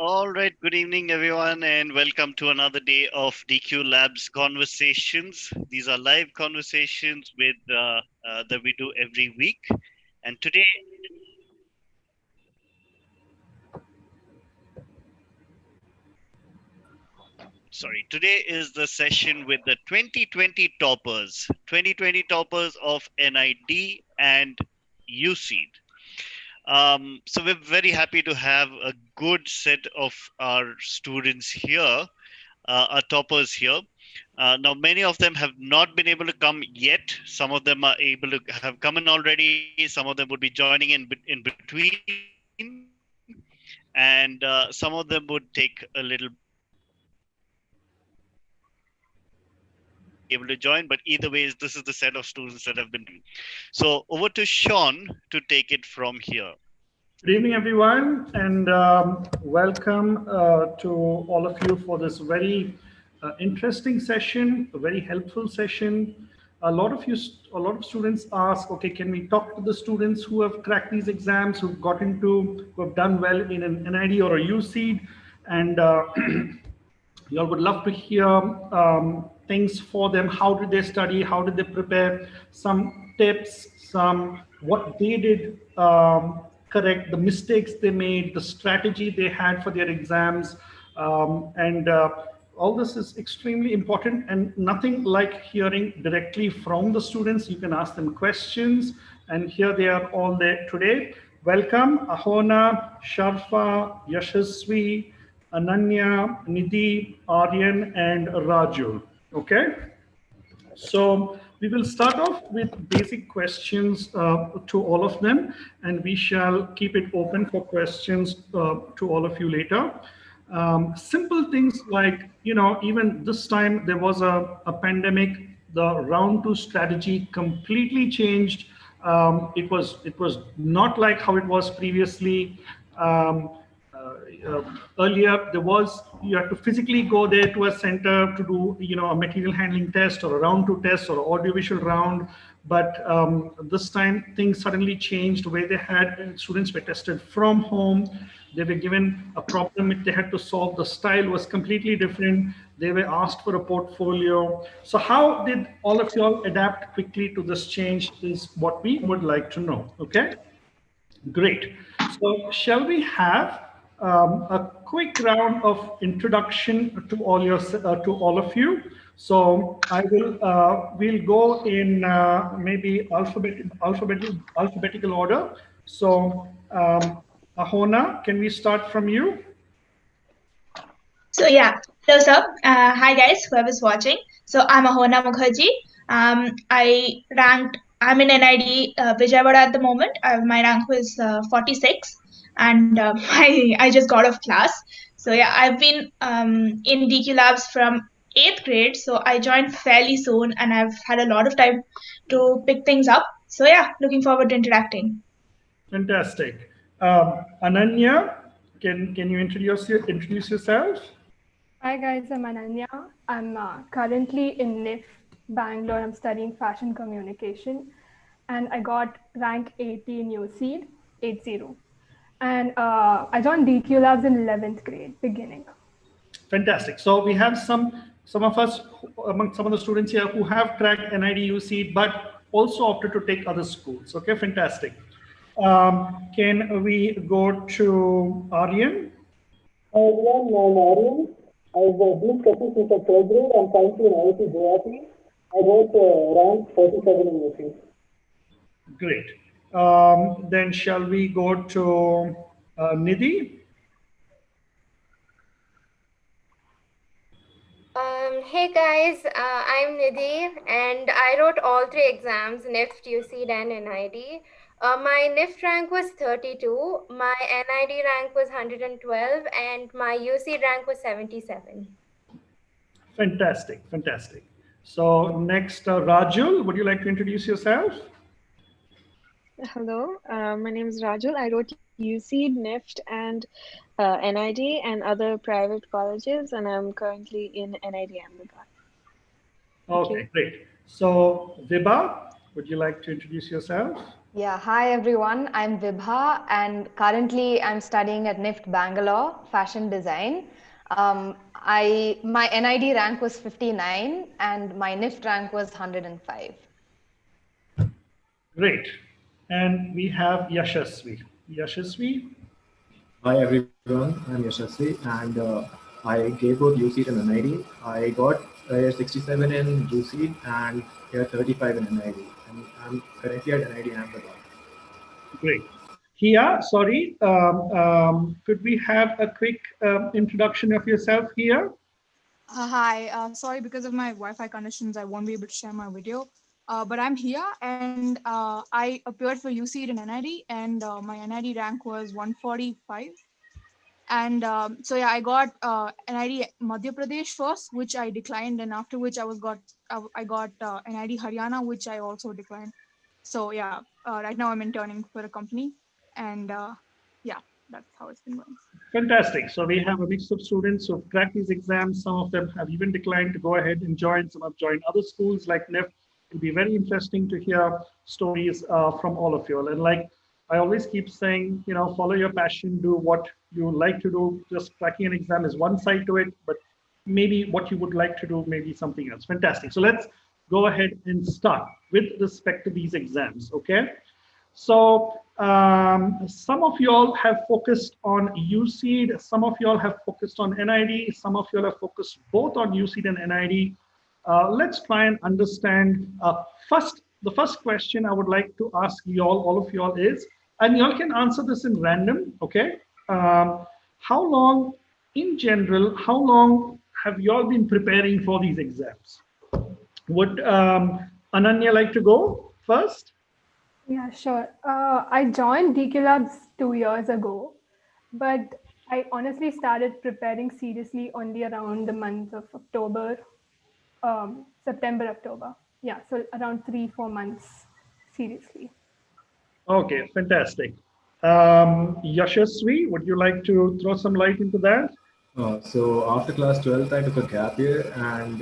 All right, good evening, everyone, and welcome to another day of DQ Labs conversations. These are live conversations that we do every week, and today is the session with the 2020 toppers of NID and UCEED. So we're very happy to have a good set of our students here, our toppers here. Now, many of them have not been able to come yet. Some of them are able to have come in already. Some of them would be joining in between, and some of them would take a little bit of time to be able to join. But either ways, this is the set of students that have been. So over to Sean to take it from here. Good evening, everyone, and welcome to all of you for this very interesting session, a very helpful session. A lot of students ask, okay, can we talk to the students who have cracked these exams, who have done well in an NID or a UCEED, and you all would love to hear things for them. How did they study? How did they prepare? Some tips, some what they did correct, the mistakes they made, the strategy they had for their exams. And all this is extremely important, and nothing like hearing directly from the students. You can ask them questions, and here they are all there today. Welcome, Ahona, Sharfa, Yashasvi, Ananya, Nidhi, Aryan, and Raju. Okay, so we will start off with basic questions to all of them, and we shall keep it open for questions to all of you later. Simple things like, even this time there was a pandemic, the round two strategy completely changed. It was not like how it was previously. Earlier you had to physically go there to a center to do a material handling test or a round two test or audiovisual round, but this time things suddenly changed. The way they had students were tested from home, they were given a problem they had to solve, the style was completely different, they were asked for a portfolio. So how did all of you all adapt quickly to this change is what we would like to know. Okay, great. So shall we have a quick round of introduction to all of you. So we'll go in maybe alphabetical order. So Ahona, can we start from you? So yeah, hello sir. Hi guys, whoever's watching. So I'm Ahona Mukherjee. I'm in NID Vijayawada at the moment. My rank was 46, and I just got off class. So yeah, I've been in DQ Labs from 8th grade. So I joined fairly soon, and I've had a lot of time to pick things up. So yeah, looking forward to interacting. Fantastic. Ananya, can you introduce yourself? Hi guys, I'm Ananya. I'm currently in NIF Bangalore. I'm studying fashion communication, and I got rank 80 in UCEED, 80. And I joined DQ Labs in 11th grade, beginning. Fantastic. So we have some of us, among some of the students here, who have cracked NID UCEED, but also opted to take other schools. Okay, fantastic. Can we go to Aryan? Hi everyone, I'm Aryan. I was Blue Campus with a third grade. I'm currently in IIT Guwahati. I got rank 47 in UCEED. Great. Then shall we go to Nidhi? Hey guys, I'm Nidhi, and I wrote all 3 exams, NIFT, UCEED, and NID. My NIFT rank was 32, my NID rank was 112, and my UCEED rank was 77. Fantastic, fantastic. So next, Rajul, would you like to introduce yourself? Hello, my name is Rajul. I wrote UCEED, NIFT, and NID and other private colleges, and I'm currently in NID Ahmedabad. Okay, great. So Vibha, would you like to introduce yourself? Yeah, hi everyone. I'm Vibha, and currently I'm studying at NIFT Bangalore, fashion design. My NID rank was 59 and my NIFT rank was 105. Great. And we have Yashasvi. Yashasvi? Hi everyone, I'm Yashasvi and I gave both UCEED and NID. I got 67 in UCEED and 35 in NID. And I'm currently at NID Ahmedabad. Great. Hia, sorry, could we have a quick introduction of yourself here? Hi, sorry, because of my Wi-Fi connections, I won't be able to share my video. But I'm here, and I appeared for UCEED and NID, and my NID rank was 145. And so yeah, I got NID Madhya Pradesh first, which I declined, and after which I got NID Haryana, which I also declined. So yeah, right now I'm interning for a company, and yeah, that's how it's been going. Fantastic. So we have a mix of students who have cracked these exams. Some of them have even declined to go ahead and join. Some have joined other schools like NIFT. It'll be very interesting to hear stories from all of you. And like I always keep saying, follow your passion, do what you like to do. Just cracking an exam is one side to it, but maybe what you would like to do, maybe something else. Fantastic. So let's go ahead and start with respect to these exams. Okay. So some of you all have focused on UCEED, some of you all have focused on NID, some of you all have focused both on UCEED and NID. Let's try and understand. The first question I would like to ask you all of you all is, and you all can answer this in random, okay? How long, in general, how long have you all been preparing for these exams? Would Ananya like to go first? Yeah, sure. I joined DQ Labs 2 years ago, but I honestly started preparing seriously only around the month of October, September, October. Yeah, so around 3-4 months seriously. Okay, fantastic. Yashasvi, would you like to throw some light into that? So after class 12th, I took a gap year and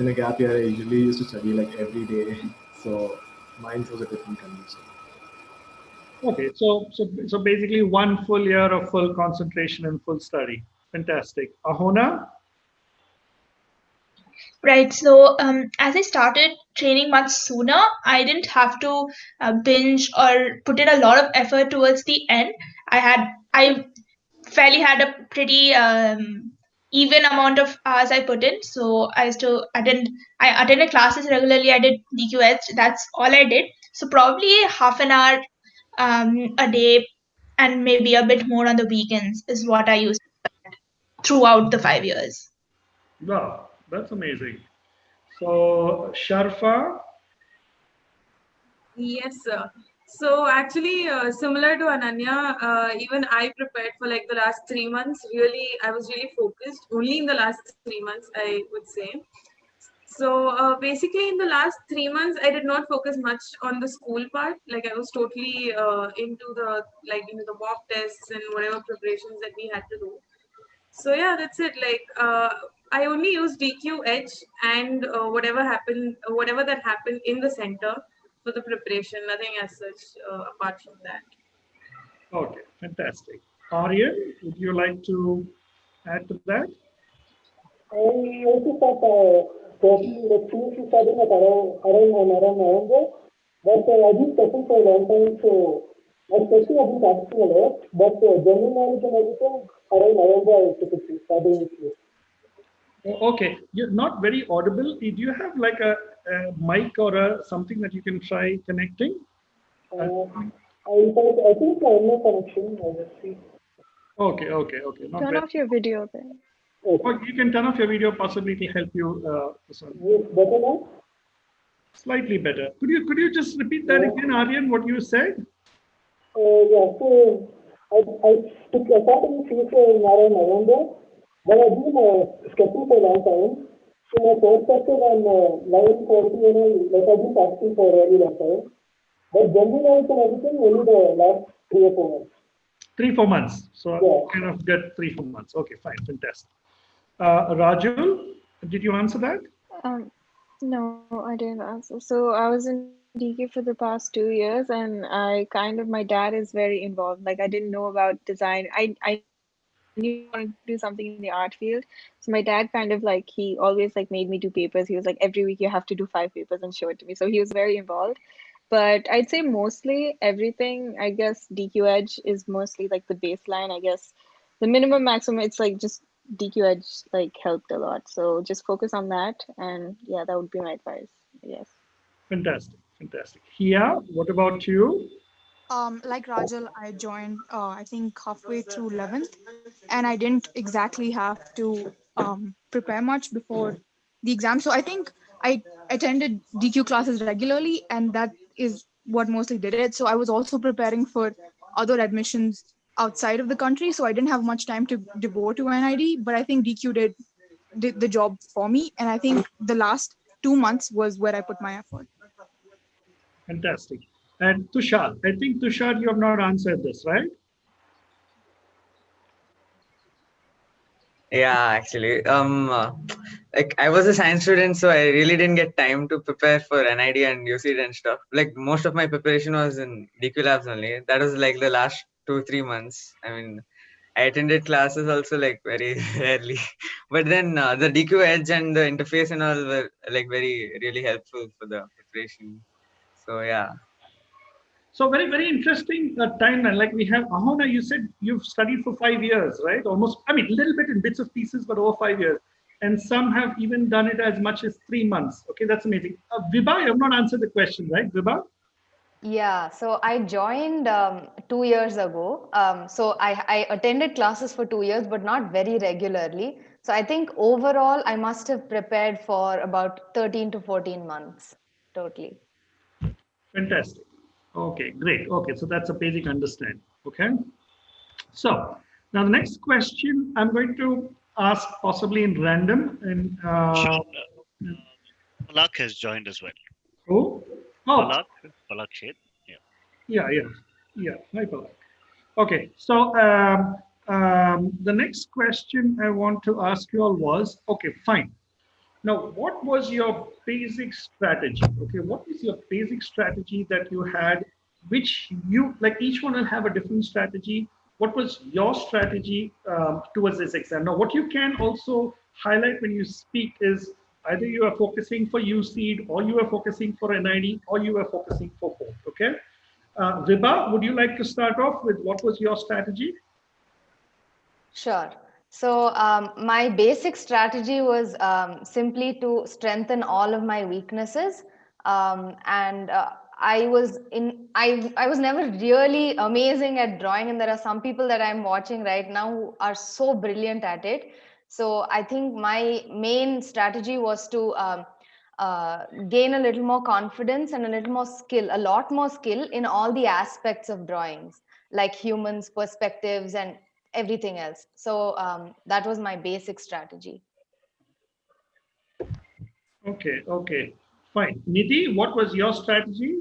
in a gap year, I usually used to study like every day. So mine was a different condition. Okay, so basically 1 full year of full concentration and full study. Fantastic. Ahona? Right. So as I started training much sooner, I didn't have to binge or put in a lot of effort towards the end. I fairly had a pretty even amount of hours I put in. So I attended classes regularly. I did DQH. That's all I did. So probably half an hour a day, and maybe a bit more on the weekends is what I used throughout the 5 years. Wow, that's amazing. So Sharfa? Yes, sir. So actually, similar to Ananya, even I prepared for like the last 3 months. Really, I was really focused only in the last 3 months, I would say. So basically, in the last 3 months, I did not focus much on the school part. Like I was totally into the mock tests and whatever preparations that we had to do. So yeah, that's it. Like I only use DQH and whatever that happened in the center for the preparation. Nothing as such apart from that. Okay, fantastic. Aryan, would you like to add to that? I also start talking the schools starting at around November, but I've been studying for a long time, so my studying I've been practicing a lot, but general knowledge and everything around November I took it starting this year. Okay, you're not very audible. Do you have like a mic or something that you can try connecting? I think I have no connection. I just see. Okay. Not Turn very. off your video then. Or you can turn off your video. Possibly it will help you. Yes, better now? Slightly better. Could you just repeat that again, Aryan? What you said? Yeah. So I took a part in future in around November, but I've been sketching for a long time. So my perspective on line quality and all, like I've been practicing for a really long time. But general knowledge and everything only the last 3 or 4 months. 3-4 months. So Yeah. kind of get 3-4 months. Okay, fine, fantastic. Rajul, did you answer that? No, I didn't answer. So I was in DQ for the past 2 years, and my dad is very involved. Like, I didn't know about design. I knew I wanted to do something in the art field. So my dad he always like made me do papers. He was like, every week you have to do 5 papers and show it to me. So he was very involved. But I'd say mostly everything, I guess DQ Edge is mostly like the baseline, I guess. The minimum maximum, it's like just DQ Edge like helped a lot. So just focus on that, and yeah, that would be my advice, I guess. Fantastic, fantastic. Here, what about you? Like Rajal, I joined, I think halfway through 11th, and I didn't exactly have to prepare much before the exam. So I think I attended DQ classes regularly, and that is what mostly did it. So I was also preparing for other admissions outside of the country, so I didn't have much time to devote to NID, but I think DQ did the job for me, and I think the last 2 months was where I put my effort. Fantastic. And Tushar, I think Tushar, you have not answered this, right? Yeah, actually, like I was a science student, so I really didn't get time to prepare for NID and UCEED and stuff. Like most of my preparation was in DQ labs only. That was like the last 2-3 months. I mean, I attended classes also like very rarely, but then the DQ Edge and the interface and all were like very really helpful for the preparation. So yeah. So very, very interesting timeline. Like we have Ahona, you said you've studied for 5 years, right? Almost, I mean, a little bit in bits of pieces, but over 5 years. And some have even done it as much as 3 months. Okay, that's amazing. Vibha, you have not answered the question, right, Vibha? Yeah, so I joined 2 years ago. So I attended classes for 2 years, but not very regularly. So I think overall, I must have prepared for about 13 to 14 months totally. Fantastic. Okay, great. Okay, so that's a basic understanding. Okay. So now the next question I'm going to ask possibly in random. And Sure. Palak has joined as well. oh, oh, Palak Sheth. Yeah. yeah. Hi, Palak. Okay, so the next question I want to ask you all was, okay, fine. Now, what was your basic strategy? Okay, what is your basic strategy that you had, which you, like each one will have a different strategy. What was your strategy towards this exam? Now, what you can also highlight when you speak is either you are focusing for UCEED or you are focusing for NID or you are focusing for both, okay? Vibha, would you like to start off with what was your strategy? Sure. So my basic strategy was simply to strengthen all of my weaknesses, and I was never really amazing at drawing, and there are some people that I'm watching right now who are so brilliant at it. So I think my main strategy was to gain a little more confidence and a little more skill, a lot more skill in all the aspects of drawings, like humans, perspectives, and everything else. So that was my basic strategy. Okay, fine. Nidhi, what was your strategy?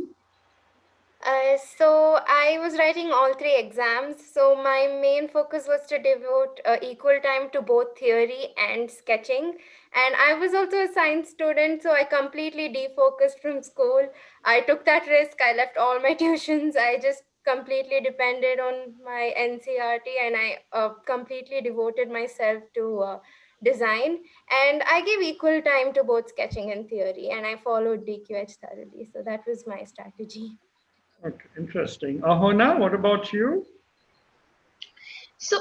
So I was writing all three exams. So my main focus was to devote equal time to both theory and sketching. And I was also a science student, so I completely defocused from school. I took that risk. I left all my tuitions. I just completely depended on my NCRT, and I completely devoted myself to design. And I gave equal time to both sketching and theory, and I followed DQH thoroughly. So that was my strategy. Okay, interesting. Ahona, what about you? So,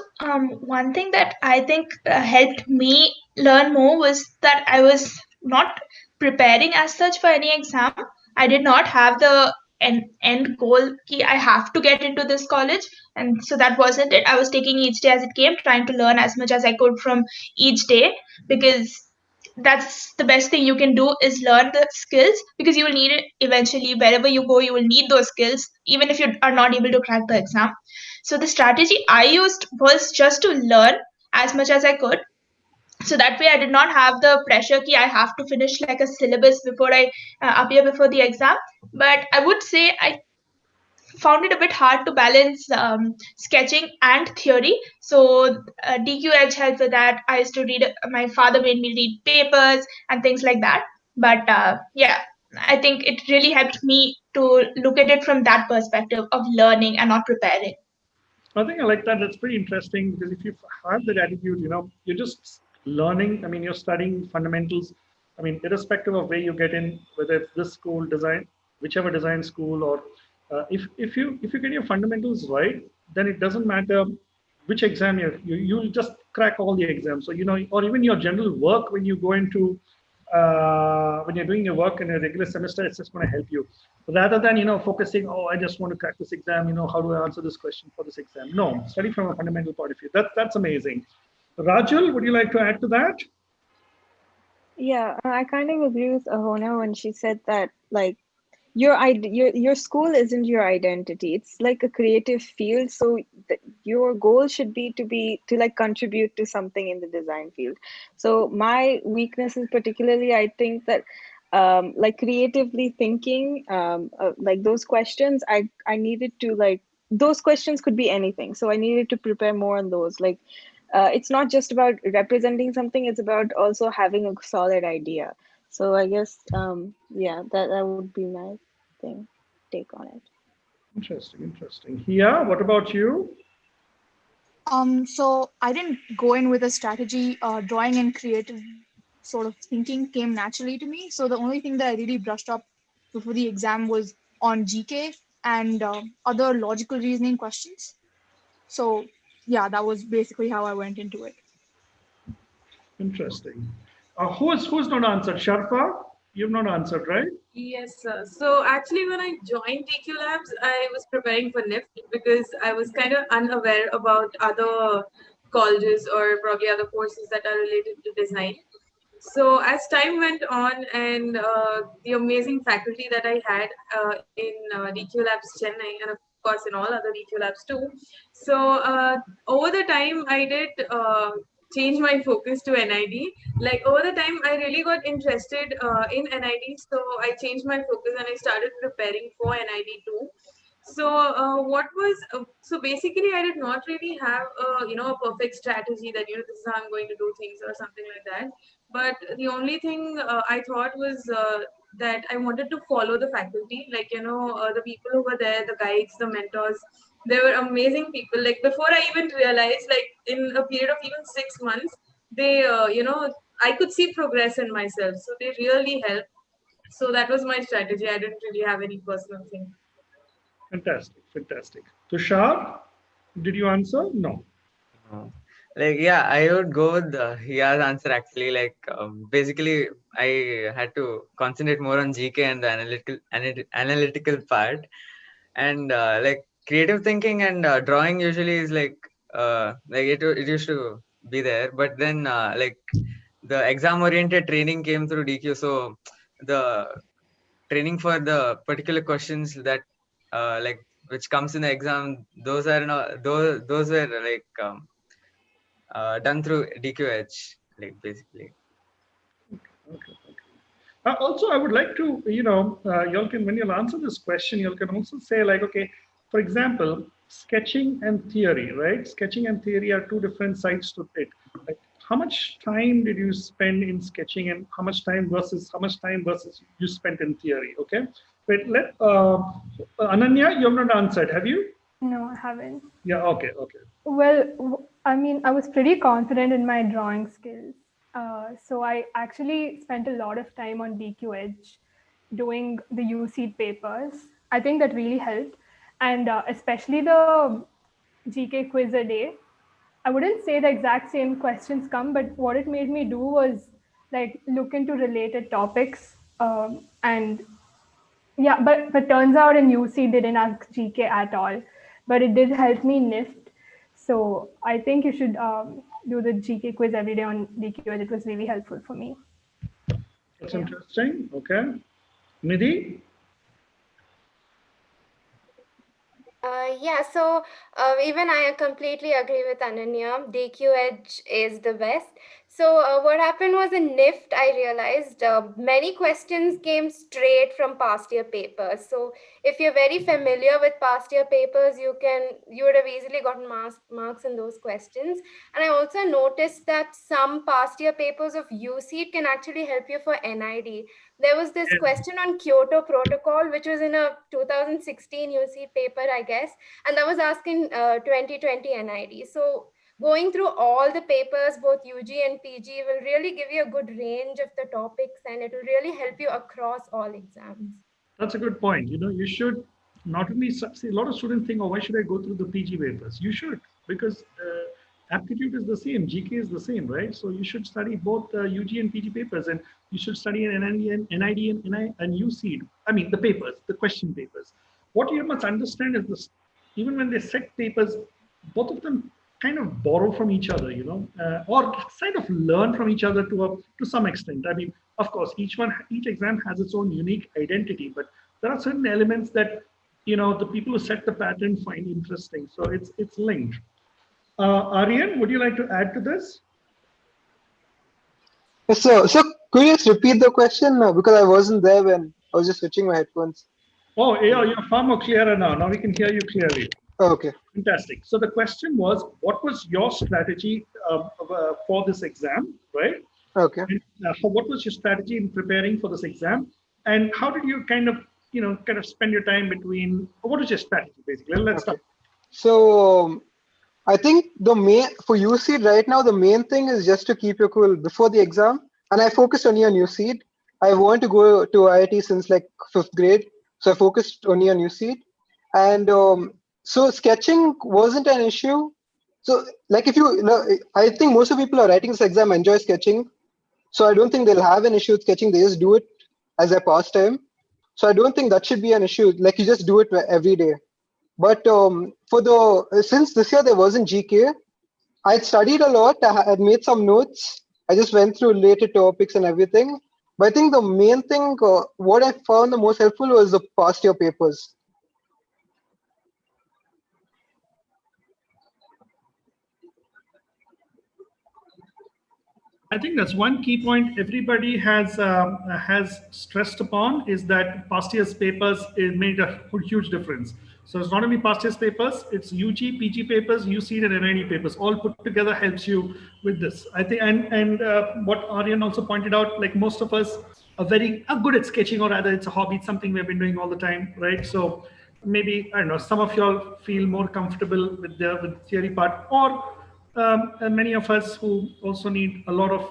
one thing that I think helped me learn more was that I was not preparing as such for any exam. I did not have the end goal key. I have to get into this college, and so that wasn't it. I was taking each day as it came, trying to learn as much as I could from each day, because that's the best thing you can do is learn the skills, because you will need it eventually. Wherever you go, you will need those skills even if you are not able to crack the exam. So the strategy I used was just to learn as much as I could. So that way I did not have the pressure key I have to finish like a syllabus before I appear before the exam. But I would say I found it a bit hard to balance sketching and theory. So DQH helped with that. I used to read, my father made me read papers and things like that. But yeah, I think it really helped me to look at it from that perspective of learning and not preparing. I think I like that. That's pretty interesting because if you have that attitude, you're just learning. I mean, you're studying fundamentals. I mean, irrespective of where you get in, whether it's this school design, whichever design school, or if you get your fundamentals right, then it doesn't matter which exam you'll just crack all the exams. So or even your general work when you go into when you're doing your work in a regular semester, it's just going to help you rather than focusing. Oh, I just want to crack this exam. How do I answer this question for this exam? No, study from a fundamental point of view. That's amazing. Rajul, would you like to add to that? Yeah, I kind of agree with Ahona when she said that like your school isn't your identity. It's like a creative field, so your goal should be to like contribute to something in the design field. So my weakness is particularly, I think that like creatively thinking, like those questions, I needed to like those questions could be anything. So I needed to prepare more on those. Like it's not just about representing something; it's about also having a solid idea. So I guess yeah, that would be my thing take on it. Interesting, interesting. Yeah, what about you? So I didn't go in with a strategy. Drawing and creative sort of thinking came naturally to me. So the only thing that I really brushed up before the exam was on GK and other logical reasoning questions. So yeah, that was basically how I went into it. Interesting. Who's not answered? Sharfa, you've not answered, right? Yes, sir. So actually, when I joined TQ Labs, I was preparing for NIFT because I was kind of unaware about other colleges or probably other courses that are related to design. So as time went on, and the amazing faculty that I had in DQ Labs Chennai, and of course in all other DQ Labs too. So over the time, I did change my focus to NID. Like over the time, I really got interested in NID, so I changed my focus and I started preparing for NID too. So what was so basically I did not really have a perfect strategy that this is how I'm going to do things or something like that. But the only thing I thought was that I wanted to follow the faculty, like the people who were there, the guides, the mentors. They were amazing people. Like before I even realized, like in a period of even 6 months, they I could see progress in myself. So they really helped. So that was my strategy. I didn't really have any personal thing. Fantastic, fantastic. Tushar, did you answer? No. Uh, like yeah, I would go with Hiya's answer actually. Like basically, I had to concentrate more on GK and the analytical part, and like creative thinking and drawing usually is like it used to be there, but then like the exam oriented training came through DQ, so the training for the particular questions that like which comes in the exam, those are not those were like done through DQH, like basically. Okay. Also, I would like to, y'all can, when you'll answer this question, y'all can also say like, okay, for example, sketching and theory, right? Sketching and theory are two different sides to it. Like, how much time did you spend in sketching and how much time versus you spent in theory? Okay. But Ananya, you have not answered, have you? No, I haven't. Yeah, okay, okay. Well, I mean, I was pretty confident in my drawing skills. So I actually spent a lot of time on DQH doing the UCEED papers. I think that really helped. And especially the GK quiz a day. I wouldn't say the exact same questions come, but what it made me do was like look into related topics. And yeah, but turns out in UC didn't ask GK at all, but it did help me NIFT. So I think you should do the GK quiz every day on DQL. It was really helpful for me. That's interesting. Okay. Nidhi? Yeah, so even I completely agree with Ananya. DQ Edge is the best. So what happened was in NIFT, I realized many questions came straight from past year papers. So if you're very familiar with past year papers, you would have easily gotten marks in those questions. And I also noticed that some past year papers of UCEED can actually help you for NID. There was this question on Kyoto Protocol, which was in a 2016 UCEED paper, I guess, and that was asking 2020 NID. So going through all the papers, both UG and PG, will really give you a good range of the topics, and it will really help you across all exams. That's a good point. You should not only see a lot of students think, oh, why should I go through the PG papers? You should, because aptitude is the same, GK is the same, right? So you should study both UG and PG papers, and you should study an NID and UCEED. I mean, the papers, the question papers. What you must understand is this: even when they set papers, both of them kind of borrow from each other, or kind of learn from each other to some extent. I mean, of course, each exam has its own unique identity, but there are certain elements that the people who set the pattern find interesting. So it's linked. Aryan, would you like to add to this? Yes, so could you just repeat the question because I wasn't there when I was just switching my headphones. Oh, yeah, you're far more clearer now. Now we can hear you clearly. Okay. Fantastic. So the question was, what was your strategy for this exam, right? Okay. And, what was your strategy in preparing for this exam, and how did you kind of spend your time between? What was your strategy basically? Let's start. So I think for UCEED right now, the main thing is just to keep you cool before the exam. And I focused only on UCEED. I wanted to go to IIT since like 5th grade. So I focused only on UCEED. And so sketching wasn't an issue. So like I think most of the people are writing this exam enjoy sketching. So I don't think they'll have an issue with sketching. They just do it as a pastime. So I don't think that should be an issue. Like you just do it every day. But since this year there wasn't GK, I studied a lot. I had made some notes. I just went through related topics and everything. But I think the main thing, what I found the most helpful was the past year papers. I think that's one key point everybody has stressed upon, is that past year's papers made a huge difference. So it's not only past year's papers, it's UG, PG papers, UCEED and NID papers, all put together helps you with this. I think, and what Aryan also pointed out, like most of us are good at sketching, or rather it's a hobby, it's something we've been doing all the time, right? So maybe, I don't know, some of y'all feel more comfortable with the theory part, or and many of us who also need a lot of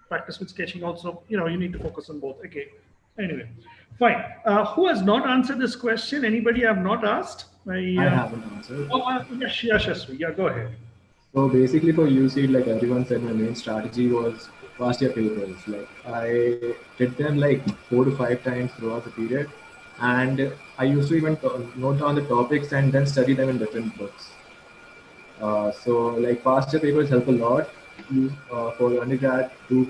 practice with sketching also, you need to focus on both. Okay, anyway, fine. Who has not answered this question? Anybody have not asked? I haven't answered. Oh, yes, yeah, go ahead. So basically for UCEED, like everyone said, my main strategy was past year papers. Like I did them like 4 to 5 times throughout the period. And I used to even note down the topics and then study them in different books. So like past year papers help a lot for undergrad to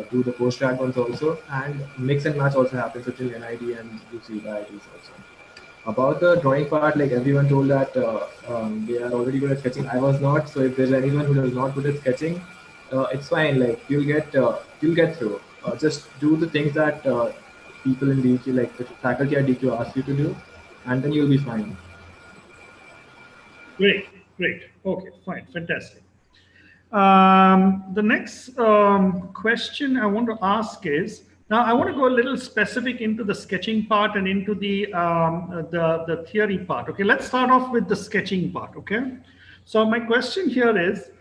do the post-grad ones also, and mix and match also happens between NID and UC IITs also. About the drawing part, like everyone told that they are already good at sketching. I was not. So if there's anyone who is not good at sketching, it's fine. Like you'll get through. Just do the things that people in DQ, like the faculty at DQ, ask you to do, and then you'll be fine. Great. Okay, fine, fantastic. The next question I want to ask is, now I want to go a little specific into the sketching part and into the theory part. Okay, let's start off with the sketching part. Okay, so my question here is,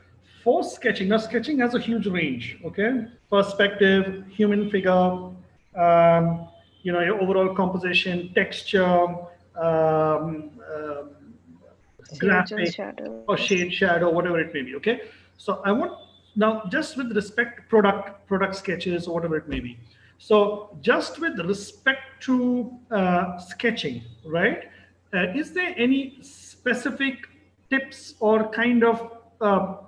for sketching, now sketching has a huge range. Okay, perspective, human figure, your overall composition, texture, graphic or shade, shadow, whatever it may be. Okay, so I want now, just with respect to product sketches or whatever it may be. So just with respect to sketching, right? Is there any specific tips or kind of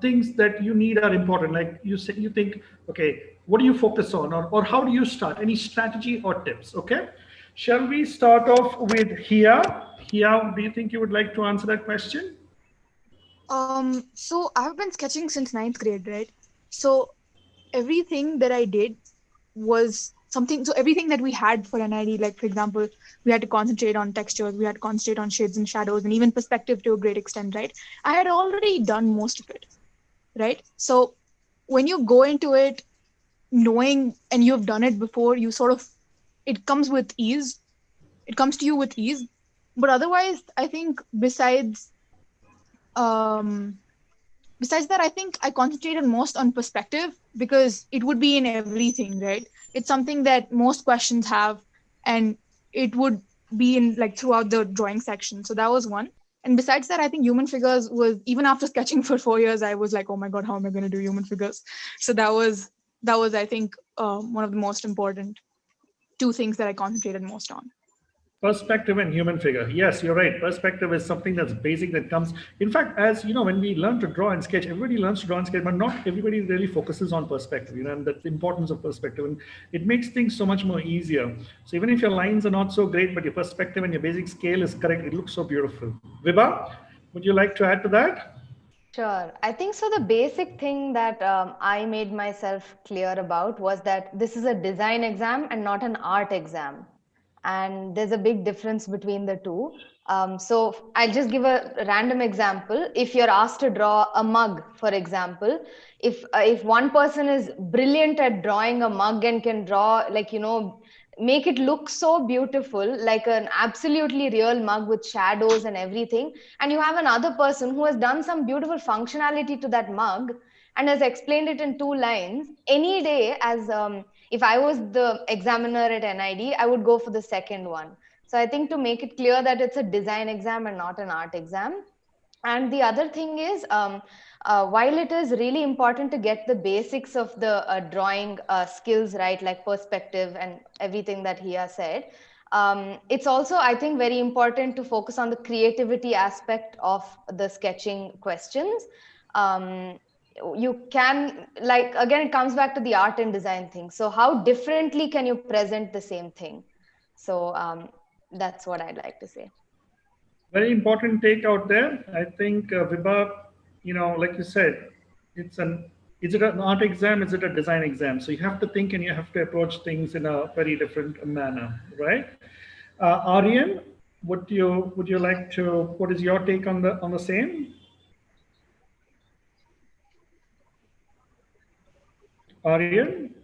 things that you need are important? Like you think, okay, what do you focus on, or how do you start? Any strategy or tips? Okay, shall we start off with Hia? Hia, do you think you would like to answer that question? So I've been sketching since 9th grade, right? So everything that I did was something. So everything that we had for NID, like for example, we had to concentrate on textures, we had to concentrate on shades and shadows, and even perspective to a great extent, right? I had already done most of it, right? So when you go into it knowing and you've done it before, you sort of, it comes with ease. It comes to you with ease. But otherwise, I think um besides that, I think I concentrated most on perspective because it would be in everything, right? It's something that most questions have, and it would be in like throughout the drawing section. So that was one. And besides that, I think human figures was, even after sketching for 4 years, I was like, oh my God, how am I going to do human figures? So that was I think one of the most important two things that I concentrated most on. Perspective and human figure. Yes, you're right. Perspective is something that's basic that comes. In fact, as you know, when we learn to draw and sketch, everybody learns to draw and sketch, but not everybody really focuses on perspective, and the importance of perspective. And it makes things so much more easier. So even if your lines are not so great, but your perspective and your basic scale is correct, it looks so beautiful. Vibha, would you like to add to that? Sure. I think so. The basic thing that I made myself clear about was that this is a design exam and not an art exam. And there's a big difference between the two. So I'll just give a random example. If you're asked to draw a mug, for example, if one person is brilliant at drawing a mug and can draw, like, make it look so beautiful, like an absolutely real mug with shadows and everything, and you have another person who has done some beautiful functionality to that mug and has explained it in 2 lines, any day, as if I was the examiner at NID, I would go for the second one. So I think to make it clear that it's a design exam and not an art exam. And the other thing is, while it is really important to get the basics of the drawing skills right, like perspective and everything that he has said, it's also, I think, very important to focus on the creativity aspect of the sketching questions. You can, like, again, it comes back to the art and design thing. So how differently can you present the same thing? So that's what I'd like to say. Very important take out there. I think Vibha, like you said, it's an is it an art exam? Is it a design exam? So you have to think and you have to approach things in a very different manner, right? Aryan, would you like to? What is your take on the same? Aryan?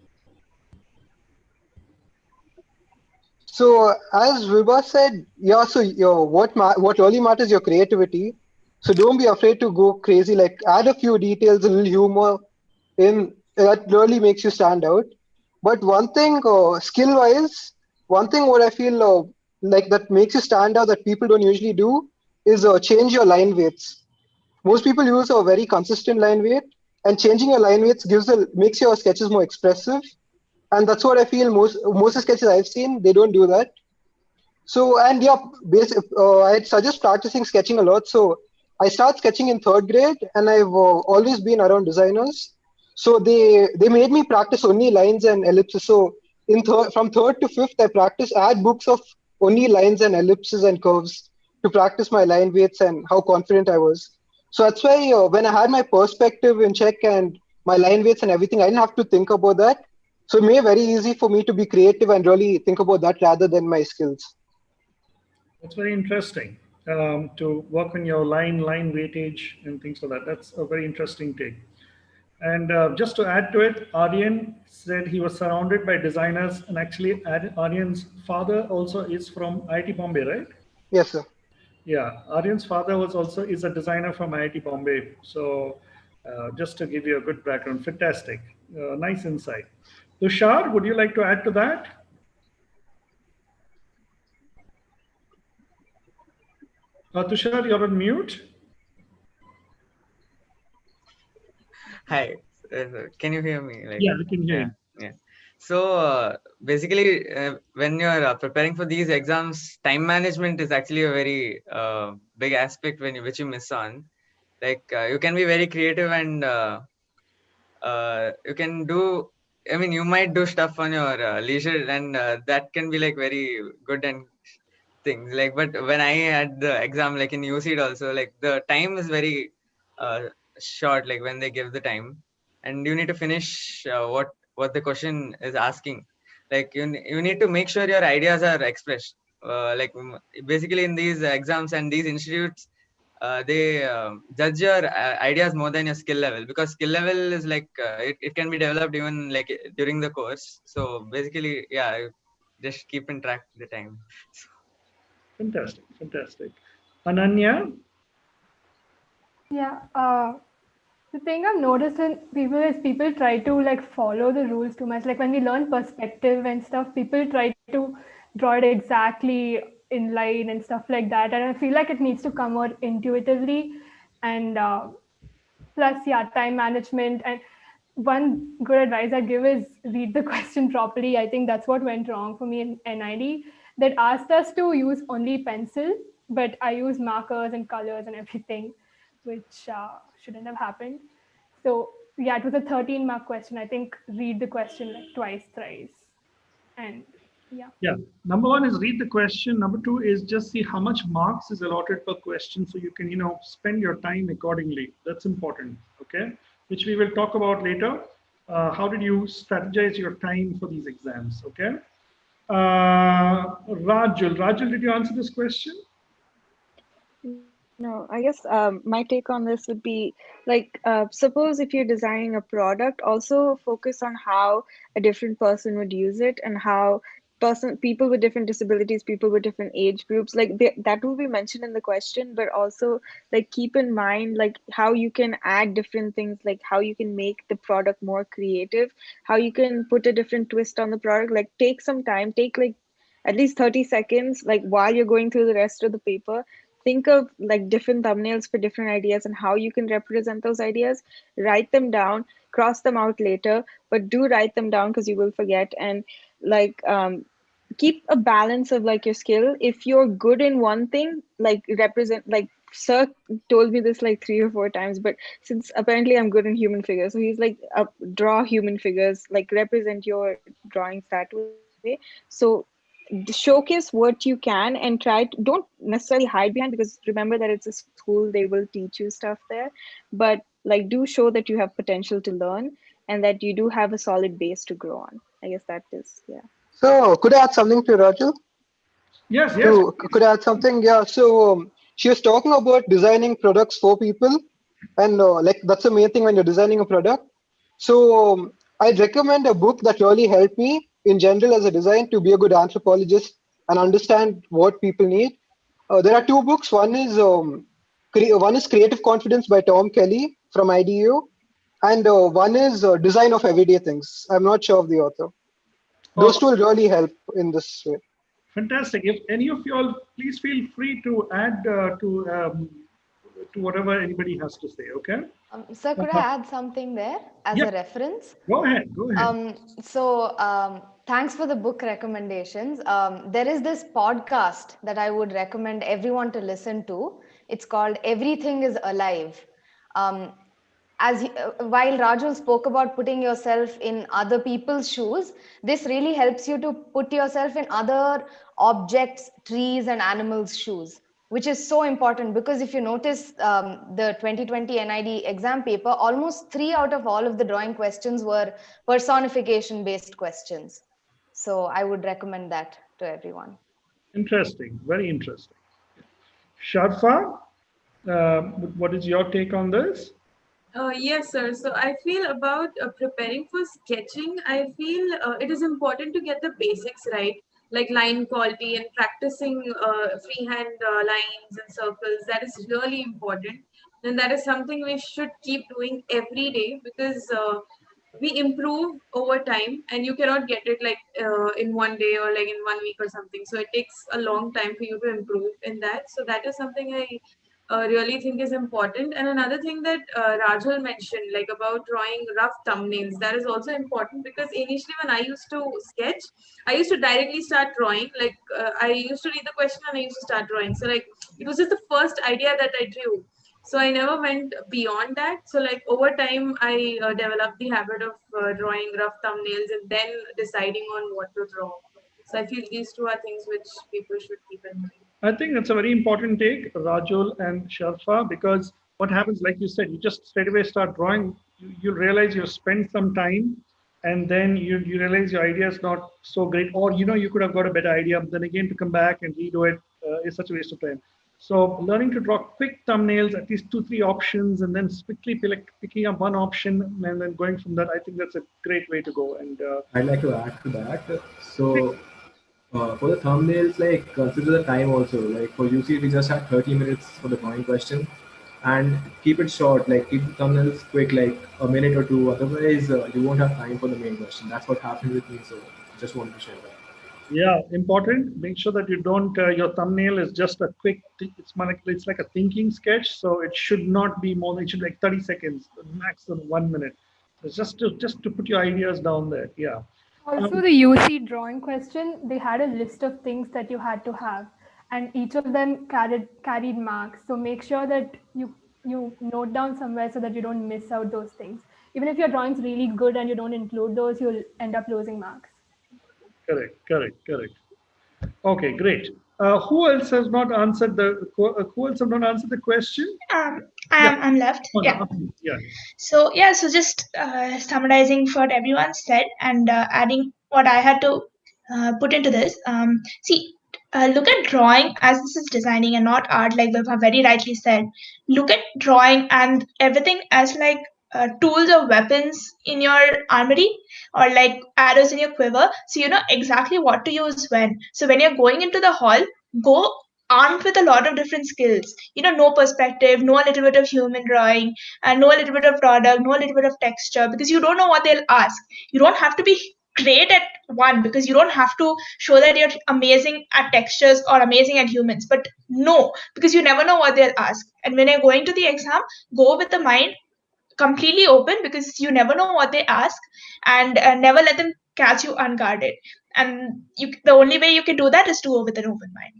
So as Vibha said, yeah. So what really matters your creativity. So don't be afraid to go crazy. Like add a few details, a little humor in that really makes you stand out. But one thing, skill wise, one thing what I feel like that makes you stand out that people don't usually do is change your line weights. Most people use a very consistent line weight, and changing your line weights makes your sketches more expressive. And that's what I feel most of the sketches I've seen, they don't do that. So, and yeah, I'd suggest practicing sketching a lot. So I start sketching in third grade, and I've always been around designers. So they made me practice only lines and ellipses. So from third to fifth, I had books of only lines and ellipses and curves to practice my line weights and how confident I was. So that's why when I had my perspective in check and my line weights and everything, I didn't have to think about that. So it made it very easy for me to be creative and really think about that rather than my skills. That's very interesting. To work on your line weightage and things like that. That's a very interesting take. And just to add to it, Aryan said he was surrounded by designers, and actually, Aryan's father also is from IIT Bombay, right? Yes, sir. Yeah, Aryan's father was also is a designer from IIT Bombay. So, just to give you a good background, fantastic, nice insight. Tushar, would you like to add to that? Tushar, you're on mute. Hi, can you hear me? Like, Yeah, we can hear yeah, you. yeah. So basically, when you're preparing for these exams, time management is actually a very big aspect which you miss on. Like, you can be very creative and you can do. I mean, you might do stuff on your leisure, and that can be like very good and things. Like, but when I had the exam, like in UCEED also, like the time is very uh, short. Like when they give the time. and you need to finish what the question is asking. Like you need to make sure your ideas are expressed. Basically in these exams and these institutes, they judge your ideas more than your skill level, because skill level is like it can be developed even like during the course. So basically, yeah, just keep in track the time. Fantastic, fantastic. Ananya? Yeah. The thing I've noticed in people is people try to like follow the rules too much. Like when we learn perspective and stuff, people try to draw it exactly in line and stuff like that. And I feel like it needs to come out intuitively. And plus, yeah, time management. And one good advice I give is read the question properly. I think that's what went wrong for me in NID. That asked us to use only pencil, but I use markers and colors and everything, which shouldn't have happened. So yeah, it was a 13-mark question. I think read the question like twice, thrice, and yeah. Yeah. Number one is read the question. Number two is just see how much marks is allotted per question so you can, spend your time accordingly. That's important. Okay. Which we will talk about later. How did you strategize your time for these exams? Okay. Rajul, did you answer this question? No, I guess my take on this would be like, suppose if you're designing a product, also focus on how a different person would use it and how people with different disabilities, people with different age groups, like that will be mentioned in the question, but also like keep in mind like how you can add different things, like how you can make the product more creative, how you can put a different twist on the product. Like take some time, take like at least 30 seconds, like while you're going through the rest of the paper, think of like different thumbnails for different ideas and how you can represent those ideas. Write them down, cross them out later, but do write them down because you will forget. And like keep a balance of like your skill. If you're good in one thing, like represent, like Sir told me this like 3 or 4 times, but since apparently I'm good in human figures, so he's like draw human figures, like represent your drawings that way. So showcase what you can and don't necessarily hide behind, because remember that it's a school, they will teach you stuff there, but like do show that you have potential to learn and that you do have a solid base to grow on. I guess that is, yeah. So could I add something to Raju? Yes, yes. Could I add something? Yeah. So she was talking about designing products for people, and like that's the main thing when you're designing a product. So I'd recommend a book that really helped me in general as a design to be a good anthropologist and understand what people need. There are two books. One is Creative Confidence by Tom Kelly from IDU, and one is Design of Everyday Things. I'm not sure of the author. Those Oh, two will really help in this way. fantastic. If any of you all, please feel free to add to whatever anybody has to say. Okay. Sir, could I add something there as Yeah. a reference? Go ahead. Go ahead. Thanks for the book recommendations. There is this podcast that I would recommend everyone to listen to. It's called Everything is Alive. Um, while Raju spoke about putting yourself in other people's shoes, this really helps you to put yourself in other objects, trees, and animals' shoes, which is so important because if you notice the 2020 NID exam paper, almost 3 out of all of the drawing questions were personification based questions. So I would recommend that to everyone. Interesting. Very interesting. Sharfa, what is your take on this? Yes, sir. So I feel about preparing for sketching, I feel it is important to get the basics right, like line quality and practicing freehand lines and circles. That is really important. And that is something we should keep doing every day because we improve over time and you cannot get it like in one day or like in 1 week or something. So it takes a long time for you to improve in that. So that is something I really think is important. And another thing that Rajul mentioned, like about drawing rough thumbnails, that is also important because initially when I used to sketch, I used to directly start drawing. Like I used to read the question and I used to start drawing. So like it was just the first idea that I drew. So I never went beyond that. So like over time, I developed the habit of drawing rough thumbnails and then deciding on what to draw. So I feel these two are things which people should keep in mind. I think that's a very important take, Rajul and Sharfa, because what happens, like you said, you just straight away start drawing. You realize you've spent some time, and then you realize your idea is not so great, or you could have got a better idea, but then again to come back and redo it is such a waste of time. So learning to draw quick thumbnails, at least 2 3 options, and then quickly picking up one option and then going from that, I think that's a great way to go. And I'd like to add to that. So for the thumbnails, like consider the time also. Like for UC, we just had 30 minutes for the drawing question, and keep it short. Like keep the thumbnails quick, like a minute or two. Otherwise, you won't have time for the main question. That's what happened with me. So just wanted to share that. yeah, important. Make sure that you don't. Your thumbnail is just a quick. It's like a thinking sketch, so it should not be more than. It should be like 30 seconds, max of 1 minute. It's just to put your ideas down there. Yeah. Also, the UC drawing question, they had a list of things that you had to have, and each of them carried marks. So make sure that you note down somewhere so that you don't miss out those things. Even if your drawing's really good and you don't include those, you'll end up losing marks. Correct. Okay, great. Who else has not answered who else have not answered the question? Yeah. I'm left. Oh, Yeah. no. Yeah. So just summarizing what everyone said and adding what I had to put into this. See, look at drawing as this is designing and not art, like Vibha very rightly said. Look at drawing and everything as like tools or weapons in your armory, or like arrows in your quiver. So you know exactly what to use when. So when you're going into the hall, go armed with a lot of different skills. Know perspective, know a little bit of human drawing, and know a little bit of product, know a little bit of texture, because you don't know what they'll ask. You don't have to be great at one, because you don't have to show that you're amazing at textures or amazing at humans, but no, because you never know what they'll ask. And when you're going to the exam, go with the mind completely open, because you never know what they ask, and never let them catch you unguarded. And the only way you can do that is to go with an open mind.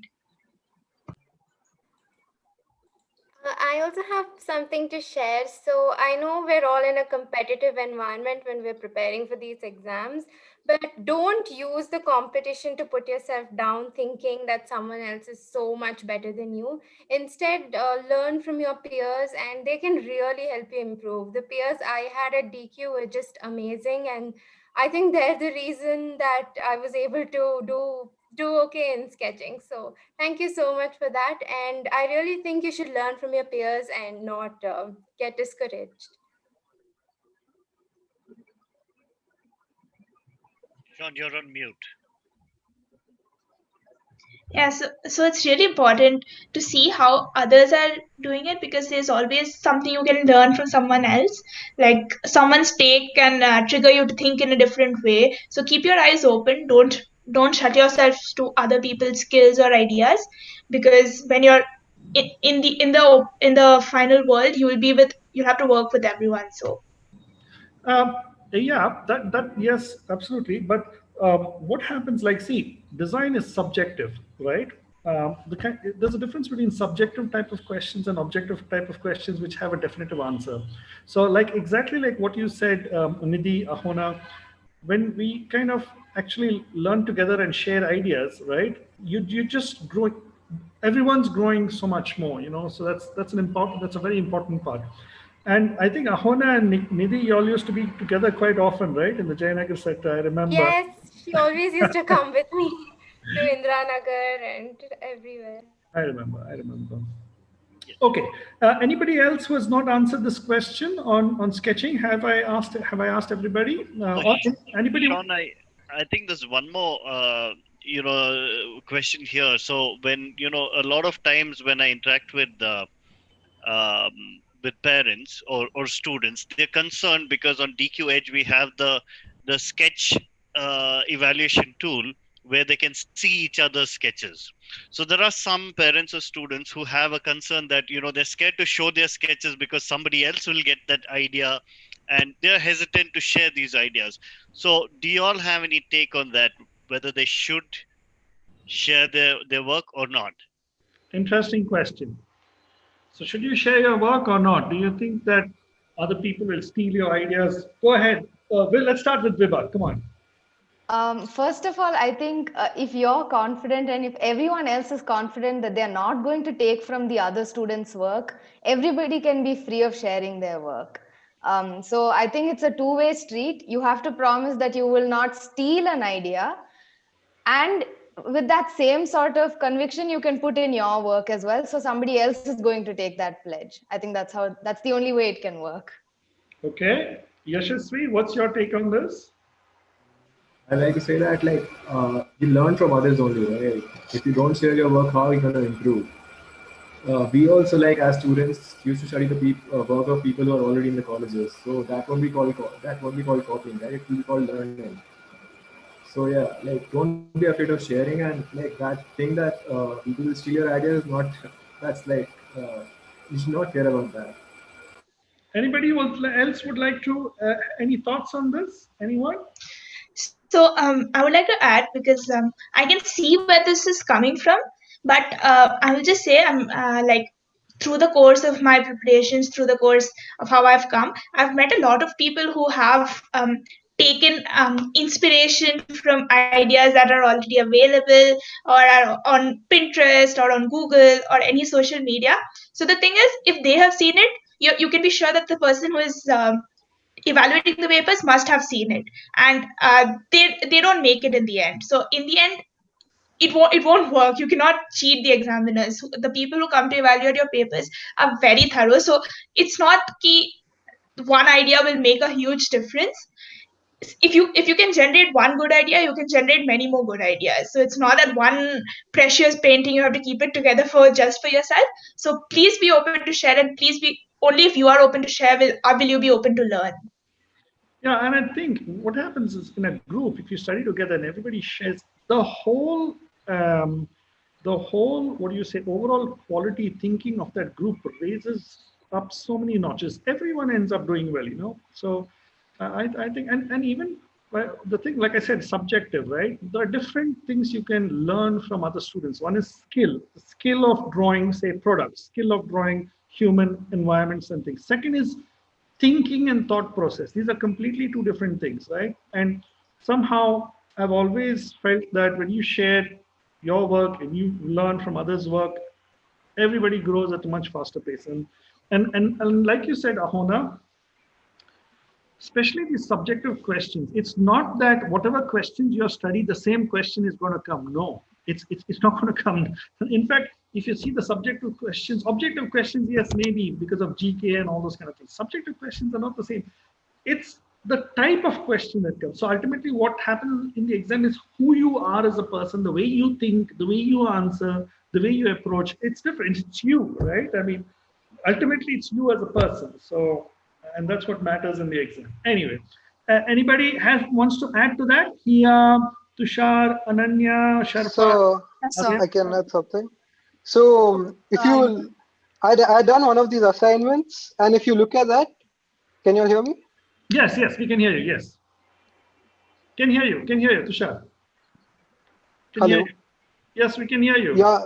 I also have something to share. So I know we're all in a competitive environment when we're preparing for these exams, but don't use the competition to put yourself down thinking that someone else is so much better than you. Instead, learn from your peers and they can really help you improve. The peers I had at DQ were just amazing, and I think they're the reason that I was able to do okay in sketching. So thank you so much for that. And I really think you should learn from your peers and not get discouraged. John, you're on mute. Yeah, so it's really important to see how others are doing it, because there's always something you can learn from someone else. Like someone's take can trigger you to think in a different way. So keep your eyes open. Don't shut yourself to other people's skills or ideas, because when you're in the final world, you have to work with everyone. So Um, yeah, that yes, absolutely. But what happens? Like, see, design is subjective, right? There's a difference between subjective type of questions and objective type of questions, which have a definitive answer. So, like exactly like what you said, Nidhi, Ahona, when we kind of actually learn together and share ideas, right? You just grow. Everyone's growing so much more, So that's a very important part. And I think Ahona and Nidhi, you all used to be together quite often, right? In the Jayanagar sector, I remember. Yes, she always used to come with me to Indranagar and everywhere. I remember. Okay. Anybody else who has not answered this question on sketching? Have I asked everybody? Anybody? Sean, I think there's one more question here. So when a lot of times when I interact with parents or students, they're concerned because on DQ Edge we have the sketch evaluation tool where they can see each other's sketches. So there are some parents or students who have a concern that they're scared to show their sketches because somebody else will get that idea, and they're hesitant to share these ideas. So do you all have any take on that, whether they should share their work or not? Interesting question. So should you share your work or not? Do you think that other people will steal your ideas? Go ahead. Let's start with Vibha. Come on. First of all, I think if you're confident and if everyone else is confident that they're not going to take from the other students' work, everybody can be free of sharing their work. So I think it's a two-way street. You have to promise that you will not steal an idea. And with that same sort of conviction, you can put in your work as well. So somebody else is going to take that pledge. I think that's the only way it can work. Okay. Yashasvi, what's your take on this? I like to say that you learn from others only, right? If you don't share your work, how are you gonna improve? We also as students used to study the work of people who are already in the colleges. So that won't be called copying, right? It will be called learning. So yeah, don't be afraid of sharing, and that thing that people will steal your ideas is not. That's you should not care about that. Anybody else would like to any thoughts on this? Anyone? So I would like to add because I can see where this is coming from, but I will just say I'm like through the course of my preparations, through the course of how I've come, I've met a lot of people who have taken inspiration from ideas that are already available or are on Pinterest or on Google or any social media. So the thing is, if they have seen it, you can be sure that the person who is evaluating the papers must have seen it, and they don't make it in the end. So in the end, it won't work. You cannot cheat the examiners. The people who come to evaluate your papers are very thorough. So it's not key one idea will make a huge difference. If you can generate one good idea, you can generate many more good ideas. So it's not that one precious painting you have to keep it together for just for yourself. So please be open to share, and please be only if you are open to share will you be open to learn. Yeah, and I think what happens is in a group, if you study together and everybody shares um, the whole, what do you say, overall quality thinking of that group raises up so many notches. Everyone ends up doing well, So I think, and even the thing, like I said, subjective, right? There are different things you can learn from other students. One is the skill of drawing, say, products, skill of drawing human environments and things. Second is thinking and thought process. These are completely two different things, right? And somehow I've always felt that when you share your work and you learn from others' work, everybody grows at a much faster pace. And like you said, Ahona, especially these subjective questions, it's not that whatever questions you study, the same question is going to come. No, it's not going to come. In fact, if you see the subjective questions, objective questions, yes, maybe because of GK and all those kind of things. Subjective questions are not the same. It's the type of question that comes. So ultimately, what happens in the exam is who you are as a person, the way you think, the way you answer, the way you approach. It's different. It's you, right? I mean, ultimately, it's you as a person. So, and that's what matters in the exam. Anyway, anybody wants to add to that? Here, Tushar, Ananya, Sharfa. So I can add something. So if you, I done one of these assignments, and if you look at that, can you hear me? Yes, we can hear you. Yes, can hear you, Tushar. Hello. Hear you. Yes, we can hear you. Yeah.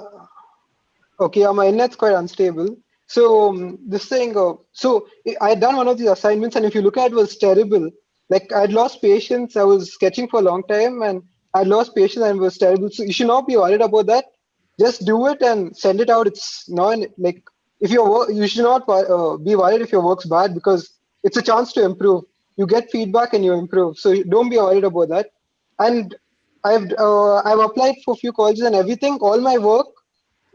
Okay. Yeah, my internet's quite unstable. So this thing. So I had done one of these assignments, and if you look at it, was terrible. Like I'd lost patience. I was sketching for a long time, and I lost patience, and it was terrible. So you should not be worried about that. Just do it and send it out. It's not like if your work, you should not be worried if your work's bad, because it's a chance to improve. You get feedback and you improve. So don't be worried about that. And I've applied for a few colleges and everything. All my work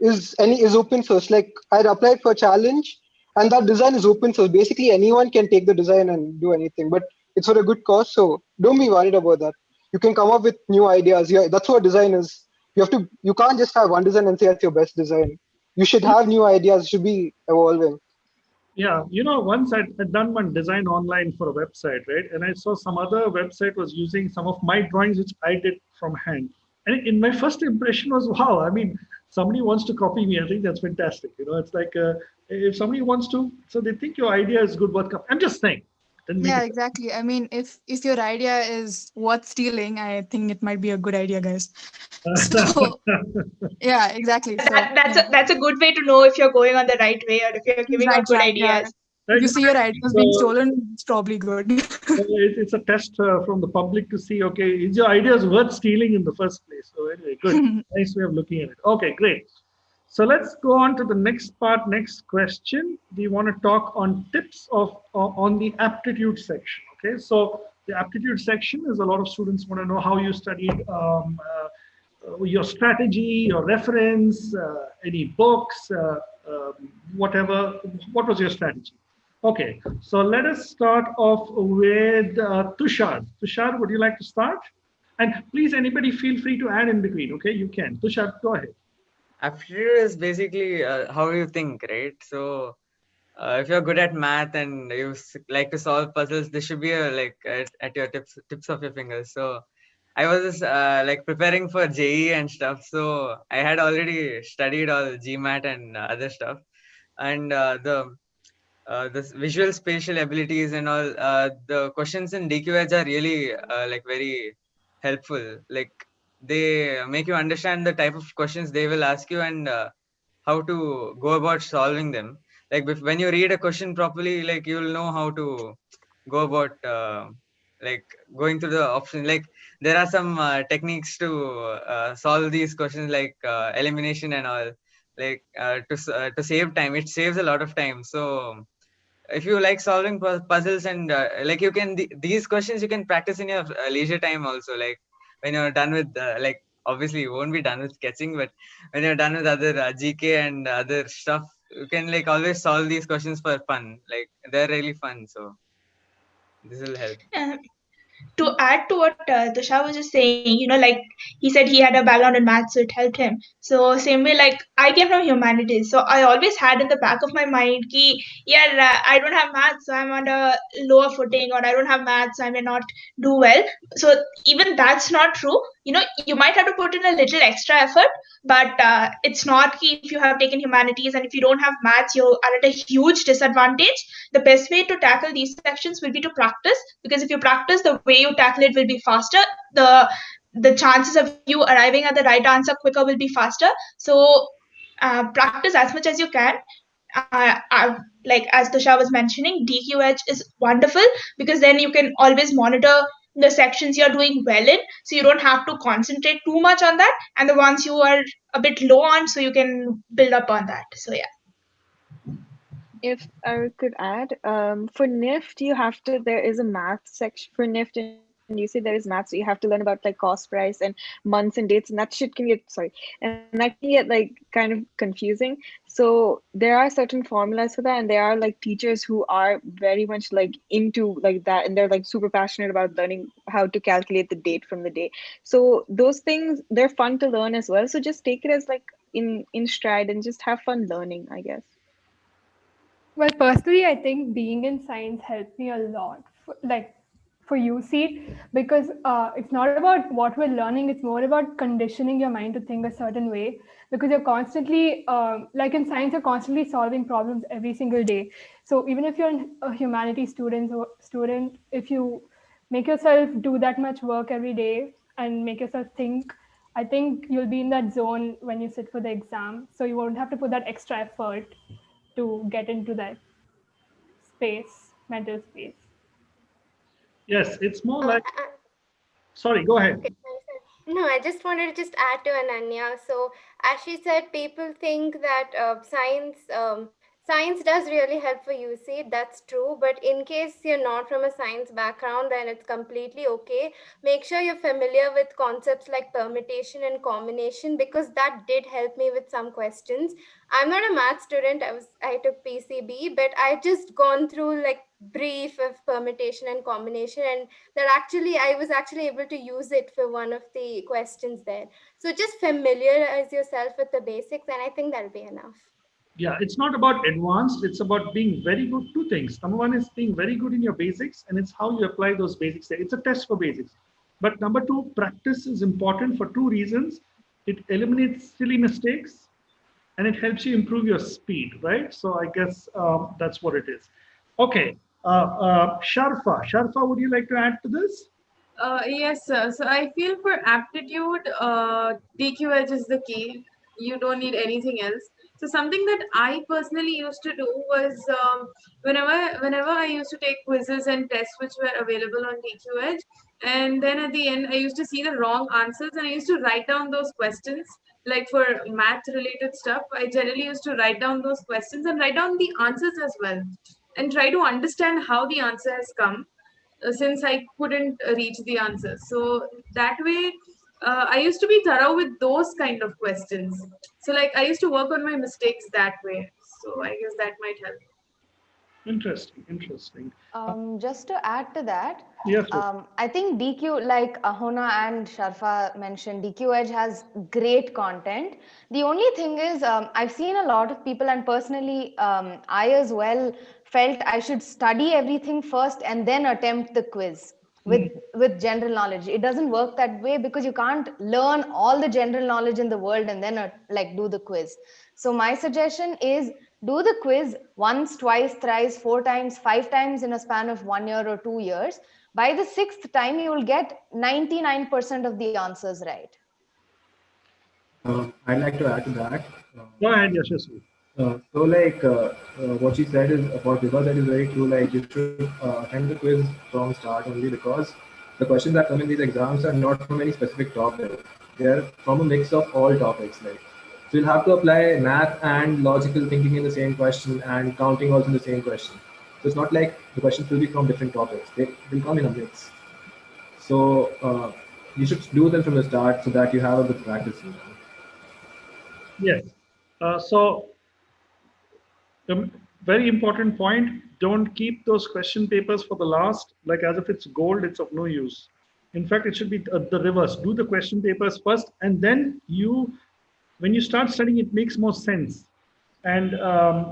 is open source. Like I'd applied for a challenge, and that design is open source. Basically, anyone can take the design and do anything, but it's for a good cause. So don't be worried about that. You can come up with new ideas. Yeah, that's what design is. You can't just have one design and say it's your best design. You should have new ideas. You should be evolving. Yeah, once I'd done one design online for a website, right? And I saw some other website was using some of my drawings, which I did from hand. And in my first impression was, wow, I mean, somebody wants to copy me. I think that's fantastic. It's like if somebody wants to, so they think your idea is good, what I'm just saying. Yeah, exactly. I mean, if your idea is worth stealing, I think it might be a good idea, guys. So yeah, exactly. So that's a good way to know if you're going on the right way or if you're giving out good ideas. If you see your ideas being So, stolen, it's probably good. it's a test from the public to see, okay, is your ideas worth stealing in the first place? So anyway, good. Nice way of looking at it. Okay, great. So let's go on to the next part, next question. We want to talk on tips of on the aptitude section. Okay, so the aptitude section is a lot of students want to know how you studied, your strategy, your reference, any books, whatever. What was your strategy? Okay, so let us start off with Tushar. Tushar, would you like to start? And please, anybody feel free to add in between. Okay, you can. Tushar, go ahead. Aptitude is basically how you think, right? So if you're good at math and you like to solve puzzles, this should be at your tips of your fingers. So I was like preparing for JE and stuff, so I had already studied all GMAT and other stuff, and the visual spatial abilities and all. The questions in DQH are really like very helpful. Like they make you understand the type of questions they will ask you and how to go about solving them. Like when you read a question properly, like you'll know how to go about like going through the options. Like there are some techniques to solve these questions, like elimination and all. Like to save time, it saves a lot of time. So if you like solving puzzles and like you can these questions you can practice in your leisure time also, like when you're done with like obviously you won't be done with sketching, but when you're done with other GK and other stuff, you can like always solve these questions for fun. Like they're really fun, so this will help. Uh, to add to what Tushar was just saying, like he said he had a background in maths, so it helped him. So same way, like I came from humanities, so I always had in the back of my mind, ki, yeah, I don't have maths, so I'm on a lower footing, or I don't have maths, so I may not do well. So even that's not true. You might have to put in a little extra effort, but it's not ki if you have taken humanities and if you don't have maths, you are at a huge disadvantage. The best way to tackle these sections will be to practice, because if you practice, the way you tackle it will be faster. The chances of you arriving at the right answer quicker will be faster. So practice as much as you can. Like as Tusha was mentioning, DQH is wonderful because then you can always monitor the sections you're doing well in, so you don't have to concentrate too much on that, and the ones you are a bit low on, so you can build up on that. So yeah. If I could add, for NIFT, you have to, there is a math section for NIFT, and you say there is math, so you have to learn about like cost price and months and dates, and that shit can get, sorry, and that can get like kind of confusing. So there are certain formulas for that, and there are like teachers who are very much like into like that, and they're like super passionate about learning how to calculate the date from the day. So those things, they're fun to learn as well. So just take it as like in stride and just have fun learning, I guess. Well, personally, I think being in science helped me a lot. For UC, because it's not about what we're learning; it's more about conditioning your mind to think a certain way. Because you're constantly, like in science, you're constantly solving problems every single day. So even if you're a humanities student, if you make yourself do that much work every day and make yourself think, I think you'll be in that zone when you sit for the exam. So you won't have to put that extra effort to get into that mental space. Yes, it's more Uh, like. uh, Sorry, go ahead. Okay, no, I just wanted to just add to Ananya. So, as she said, people think that science does really help for UC. That's true. But in case you're not from a science background, then it's completely okay. Make sure you're familiar with concepts like permutation and combination, because that did help me with some questions. I'm not a math student. I took PCB, but I just gone through like brief of permutation and combination, and that actually I was actually able to use it for one of the questions there. So just familiarize yourself with the basics, and I think that'll be enough. Yeah, it's not about advanced, it's about being very good. Two things. Number one is being very good in your basics, and it's how you apply those basics there. It's a test for basics. But number two, practice is important for two reasons. It eliminates silly mistakes and it helps you improve your speed, right? So I guess that's what it is. Okay, Sharfa. Sharfa, would you like to add to this? Yes, sir. So I feel for aptitude, DQH is the key. You don't need anything else. So something that I personally used to do was whenever I used to take quizzes and tests which were available on DQ Edge, and then at the end I used to see the wrong answers and I used to write down those questions. Like for math related stuff, I generally used to write down those questions and write down the answers as well, and try to understand how the answer has come, since I couldn't reach the answer. So that way, I used to be thorough with those kind of questions. So like I used to work on my mistakes that way. So I guess that might help. Interesting, interesting. Just to add to that, Yes, I think DQ, like Ahona and Sharfa mentioned, DQ Edge has great content. The only thing is, I've seen a lot of people, and personally, I as well felt I should study everything first and then attempt the quiz with general knowledge. It doesn't work that way, because you can't learn all the general knowledge in the world and then like do the quiz. So my suggestion is, do the quiz once, twice, thrice, 4 times, 5 times in a span of 1 year or 2 years. By the 6th time, you will get 99% of the answers right. I'd like to add to that. Go ahead, Yashasvi. So like what she said is, what Vibha said is very true. Like you should attend the quiz from start only, because the questions that come in these exams are not from any specific topic. They are from a mix of all topics. Like, so you'll have to apply math and logical thinking in the same question, and counting also in the same question. So it's not like the questions will be from different topics. They will come in a mix. So you should do them from the start so that you have a good practice. Yes. So the very important point, don't keep those question papers for the last, like as if it's gold, it's of no use. In fact, it should be the reverse. Do the question papers first, and then when you start studying, it makes more sense. And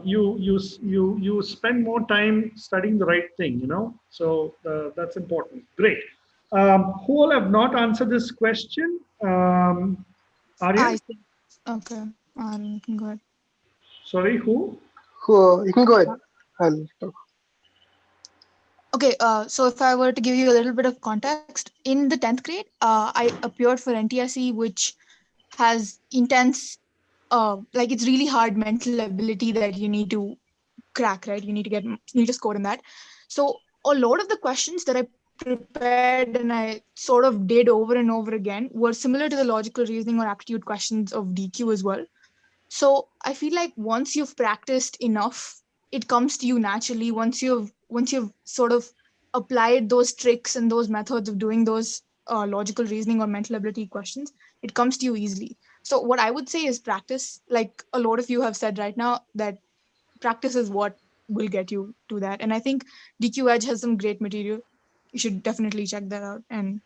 you spend more time studying the right thing, So that's important. Great. Who all have not answered this question? Aryan? Okay, you can go ahead. Sorry, who? You can go ahead. I'll talk. Okay, so if I were to give you a little bit of context, in the 10th grade, I appeared for NTSE, which has intense, like it's really hard mental ability that you need to crack, right? You need to score in that. So a lot of the questions that I prepared and I sort of did over and over again were similar to the logical reasoning or aptitude questions of DQ as well. So I feel like once you've practiced enough, it comes to you naturally. Once you've sort of applied those tricks and those methods of doing those logical reasoning or mental ability questions, it comes to you easily. So what I would say is practice. Like a lot of you have said right now, that practice is what will get you to that. And I think DQ Edge has some great material. You should definitely check that out and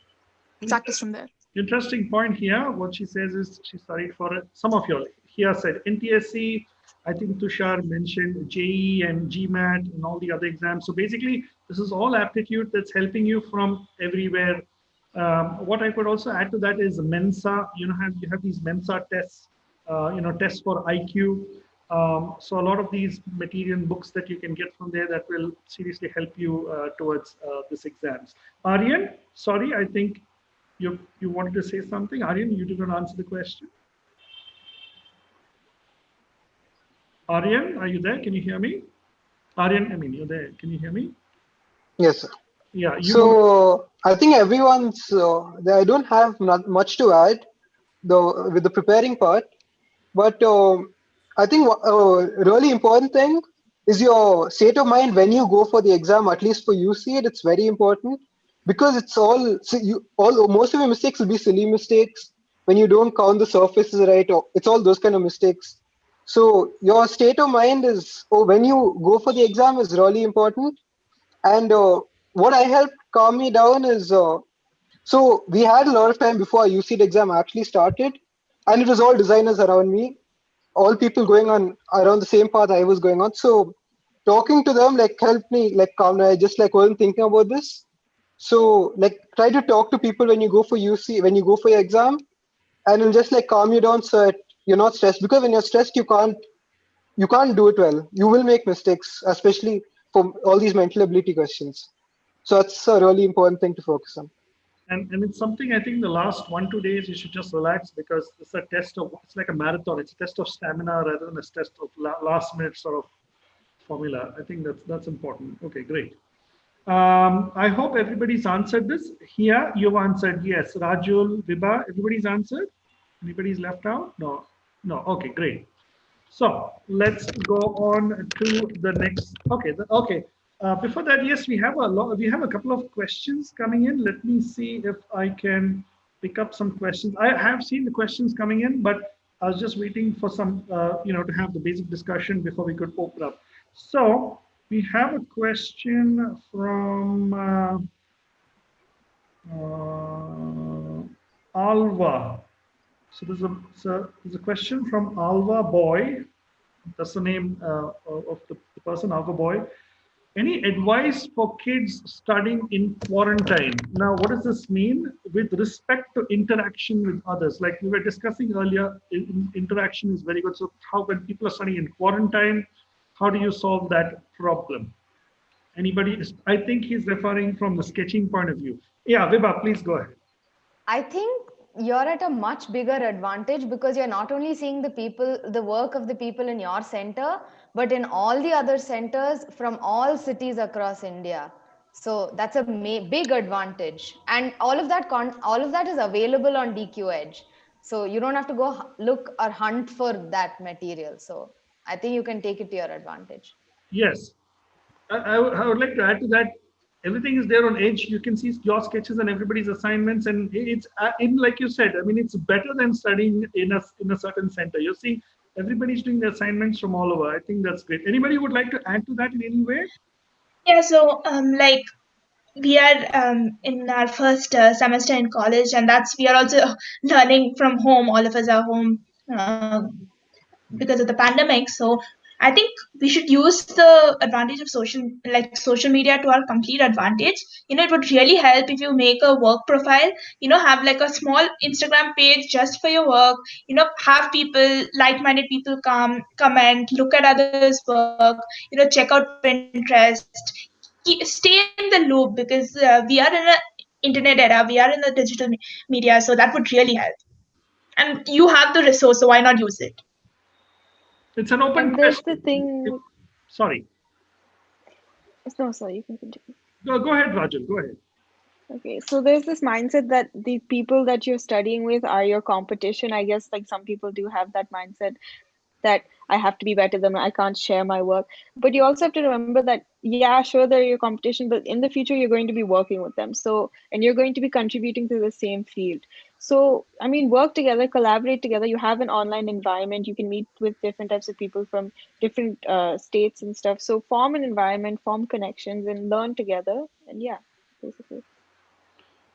practice from there. Interesting point here. What she says is she studied for it. Some of you all here said NTSC. I think Tushar mentioned JE and GMAT and all the other exams. So basically, this is all aptitude that's helping you from everywhere. What I could also add to that is Mensa. You have these Mensa tests. Tests for IQ. So a lot of these material books that you can get from there that will seriously help you towards this exams. Aryan, sorry, I think you wanted to say something. Aryan, you did not answer the question. Aryan, are you there? Can you hear me? Aryan, you're there. Can you hear me? Yes, sir. Yeah. So I think everyone's. I don't have not much to add, though, with the preparing part. But I think a really important thing is your state of mind when you go for the exam. At least for UCEED, it's very important, because it's most of your mistakes will be silly mistakes when you don't count the surfaces right. Or it's all those kind of mistakes. So your state of mind is, when you go for the exam, is really important. And what I helped calm me down is, so we had a lot of time before our UCEED exam actually started, and it was all designers around me, all people going on around the same path I was going on. So talking to them like helped me like calm down. I just like wasn't thinking about this. So like try to talk to people when you go for when you go for your exam, and it'll just like calm you down so that you're not stressed. Because when you're stressed, you can't do it well. You will make mistakes, especially for all these mental ability questions. So that's a really important thing to focus on. And it's something I think the last 1 2 days you should just relax because it's a test of it's like a marathon. It's a test of stamina rather than a test of last minute sort of formula. I think that's important. Okay, great. I hope everybody's answered this. Here, you've answered yes. Rajul, Vibha, everybody's answered. Anybody's left out? No. No. Okay, great. So let's go on to the next. Okay, okay. Before that, yes, we have a lot. We have a couple of questions coming in. Let me see if I can pick up some questions. I have seen the questions coming in, but I was just waiting for some, to have the basic discussion before we could open up. So we have a question from Alva. So there's a question from Alva Boy. That's the name of the person, Alpha Boy. Any advice for kids studying in quarantine? Now, what does this mean with respect to interaction with others? Like we were discussing earlier, interaction is very good. So, how when people are studying in quarantine, how do you solve that problem? Anybody? I think he's referring from the sketching point of view. Yeah, Vibha, please go ahead. I think you're at a much bigger advantage because you're not only seeing the work of the people in your center, but in all the other centers from all cities across India. So that's a big advantage, and all of that is available on DQ Edge. So you don't have to go look or hunt for that material. So I think you can take it to your advantage. Yes, I would like to add to that. Everything is there on Edge. You can see your sketches and everybody's assignments, and it's in like you said. I mean, it's better than studying in a certain center. You see, everybody's doing the assignments from all over. I think that's great. Anybody would like to add to that in any way? Yeah, so like we are in our first semester in college, and that's we are also learning from home. All of us are home because of the pandemic. So I think we should use the advantage of social media to our complete advantage. It would really help if you make a work profile. Have like a small Instagram page just for your work. Have people, like-minded people, come comment, look at others' work. Check out Pinterest. Stay in the loop because we are in a internet era. We are in the digital media, so that would really help. And you have the resource, so why not use it? It's an open And there's the question. thing. Sorry. No, sorry, you can continue. Go ahead, Rajat. Go ahead. Okay, so there's this mindset that the people that you're studying with are your competition. I guess like some people do have that mindset that I have to be better than them, I can't share my work. But you also have to remember that, yeah, sure, they're your competition, but in the future, you're going to be working with them. So, and you're going to be contributing to the same field. So, I mean, work together, collaborate together. You have an online environment. You can meet with different types of people from different states and stuff. So, form an environment, form connections, and learn together. And yeah, basically.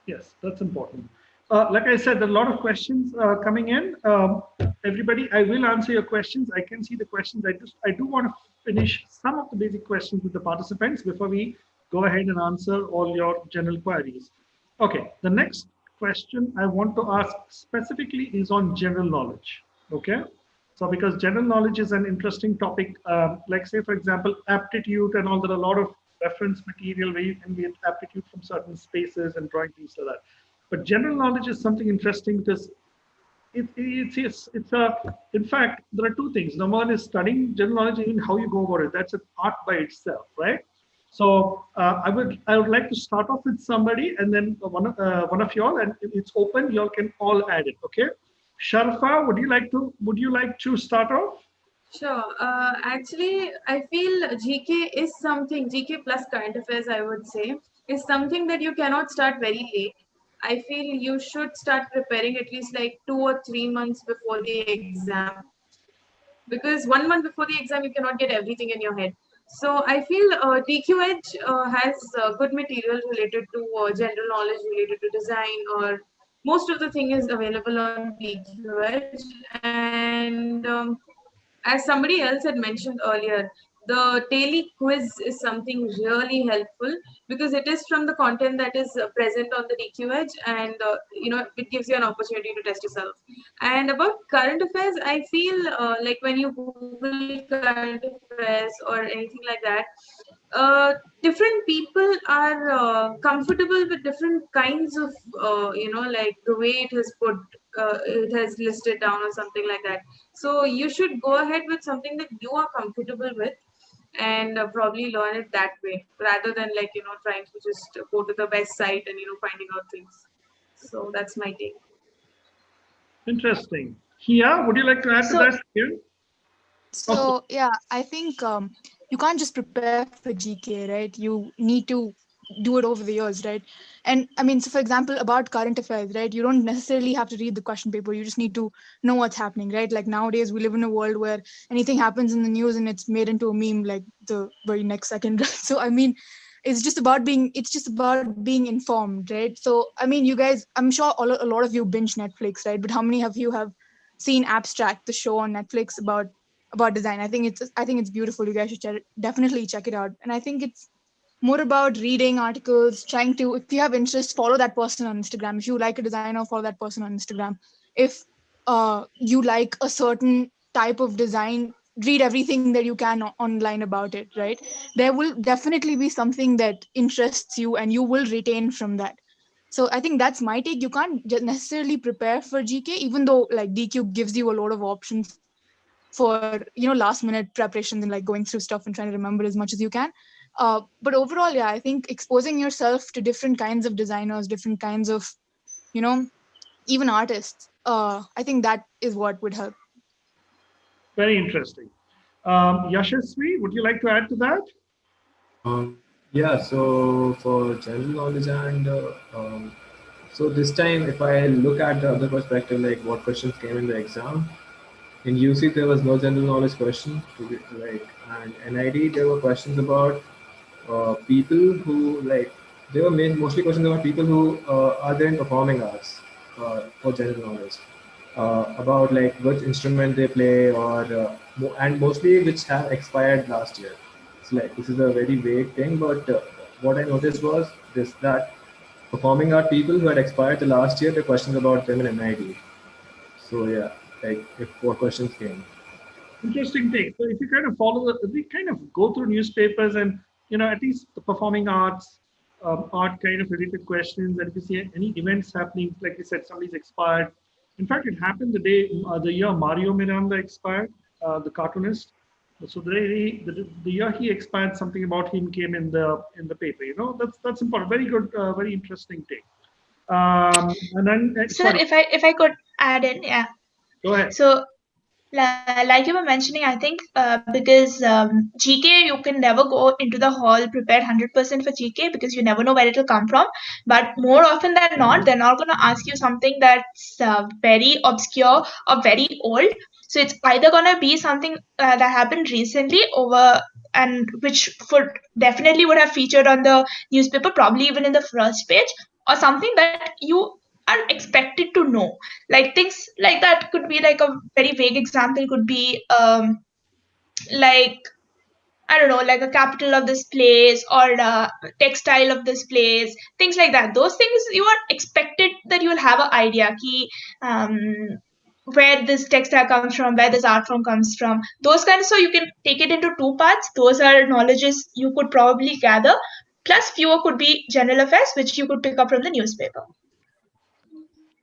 Yes, that's important. Like I said, there are a lot of questions coming in. Everybody, I will answer your questions. I can see the questions. I do want to finish some of the basic questions with the participants before we go ahead and answer all your general queries. Okay, the next question I want to ask specifically is on general knowledge. Okay, so because general knowledge is an interesting topic, like say for example, aptitude and all, there are a lot of reference material where you can get aptitude from certain spaces and drawing things like that. But general knowledge is something interesting because it's a, in fact, there are two things. Number one is studying general knowledge, even how you go about it. That's an art by itself, right? So I would like to start off with somebody, and then one of y'all, and it's open. Y'all can all add it. Okay. Sharfa, would you like to start off? Sure. Actually, I feel GK is something, GK plus current affairs, I would say, is something that you cannot start very late. I feel you should start preparing at least like 2 or 3 months before the exam. Because 1 month before the exam, you cannot get everything in your head. So I feel DQH has good material related to general knowledge related to design, or most of the thing is available on DQH. And as somebody else had mentioned earlier, the daily quiz is something really helpful because it is from the content that is present on the DQ Edge, and it gives you an opportunity to test yourself. And about current affairs, I feel like when you Google current affairs or anything like that, different people are comfortable with different kinds of like the way it has listed down or something like that. So you should go ahead with something that you are comfortable with, and probably learn it that way rather than like trying to just go to the best site and finding out things. So that's my take. Interesting. Hia, would you like to add to So that here? So yeah, I think you can't just prepare for GK, right? You need to do it over the years, right? And I mean, so for example, about current affairs, right? You don't necessarily have to read the question paper. You just need to know what's happening, right? Like nowadays, we live in a world where anything happens in the news and it's made into a meme like the very next second. So I mean, it's just about being informed, right? So I mean, you guys, I'm sure a lot of you binge Netflix, right? But how many of you have seen Abstract, the show on Netflix about design? I think it's beautiful. You guys should definitely check it out. And I think it's more about reading articles, trying to, if you have interest, follow that person on Instagram. If you like a designer, follow that person on Instagram. If you like a certain type of design, read everything that you can online about it, right? There will definitely be something that interests you and you will retain from that. So I think that's my take. You can't necessarily prepare for GK, even though like DQ gives you a lot of options for last minute preparations and like going through stuff and trying to remember as much as you can. But overall, yeah, I think exposing yourself to different kinds of designers, different kinds of you know even artists, I think that is what would help. Very interesting. Yashasvi, would you like to add to that? Yeah, so for general knowledge and so this time, if I look at the other perspective, like what questions came in the exam, in UC there was no general knowledge question to be like, and NID there were questions about people who like they were mostly questions about people who are there in performing arts for general knowledge about like which instrument they play or and mostly which have expired last year. It's like this is a very vague thing, but what I noticed was this that performing art people who had expired the last year, the questions about them in NID. So yeah, like if what questions came. Interesting take. So if you kind of follow we kind of go through newspapers and at least the performing arts, art kind of related questions, and if you see any events happening, like you said, somebody's expired. In fact, it happened the year Mario Miranda expired, the cartoonist. So the year he expired, something about him came in the paper. That's important. Very good, very interesting take. And then Sir, sorry, if I could add in, yeah. go ahead. So like you were mentioning, I think because GK, you can never go into the hall prepared 100% for GK because you never know where it will come from. But more often than not, they're not going to ask you something that's very obscure or very old. So it's either going to be something that happened recently over, and which definitely would have featured on the newspaper, probably even in the first page, or something that you are expected to know. Like things like that could be like a very vague example, could be like, I don't know, like a capital of this place or the textile of this place, things like that. Those things you are expected that you will have an idea ki, um, where this textile comes from, where this art form comes from, those kinds. So you can take it into two parts. Those are knowledges you could probably gather. Plus, fewer could be general affairs, which you could pick up from the newspaper.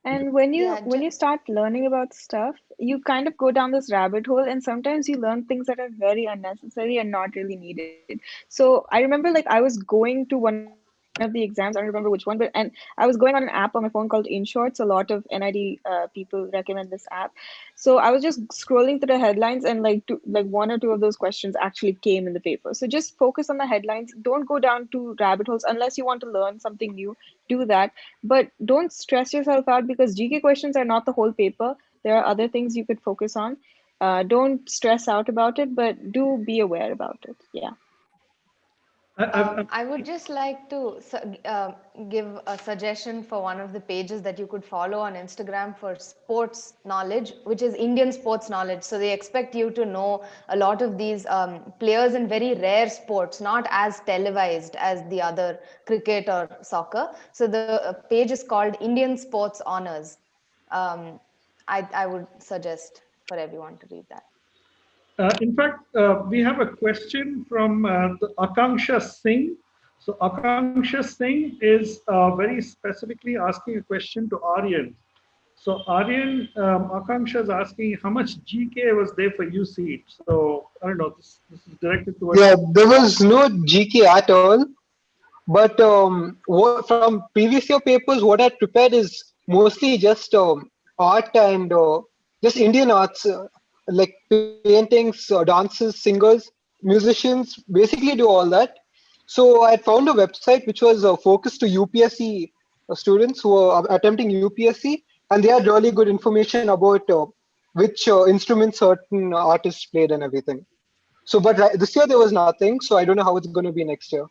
And when you Yeah, when you start learning about stuff, you kind of go down this rabbit hole, and sometimes you learn things that are very unnecessary and not really needed. So I remember like I was going to one of the exams, I don't remember which one, but and I was going on an app on my phone called InShorts. A lot of NID people recommend this app. So I was just scrolling through the headlines, and like one or two of those questions actually came in the paper. So just focus on the headlines. Don't go down to rabbit holes unless you want to learn something new. Do that, but don't stress yourself out because GK questions are not the whole paper. There are other things you could focus on. Don't stress out about it, but do be aware about it. Yeah. I would just like to give a suggestion for one of the pages that you could follow on Instagram for sports knowledge, which is Indian sports knowledge. So they expect you to know a lot of these players in very rare sports, not as televised as the other cricket or soccer. So the page is called Indian Sports Honors. I would suggest for everyone to read that. In fact, we have a question from the Akanksha Singh. So Akanksha Singh is very specifically asking a question to Aryan. So Aryan, Akanksha is asking how much GK was there for UC. So I don't know. This is directed towards. Yeah, there was no GK at all. But what, from previous year papers, what I prepared is mostly just art and just Indian arts, like paintings, dances, singers, musicians, basically do all that. So I had found a website which was focused to UPSC students who are attempting UPSC, and they had really good information about which instruments certain artists played and everything. So, but this year there was nothing, so I don't know how it's going to be next year.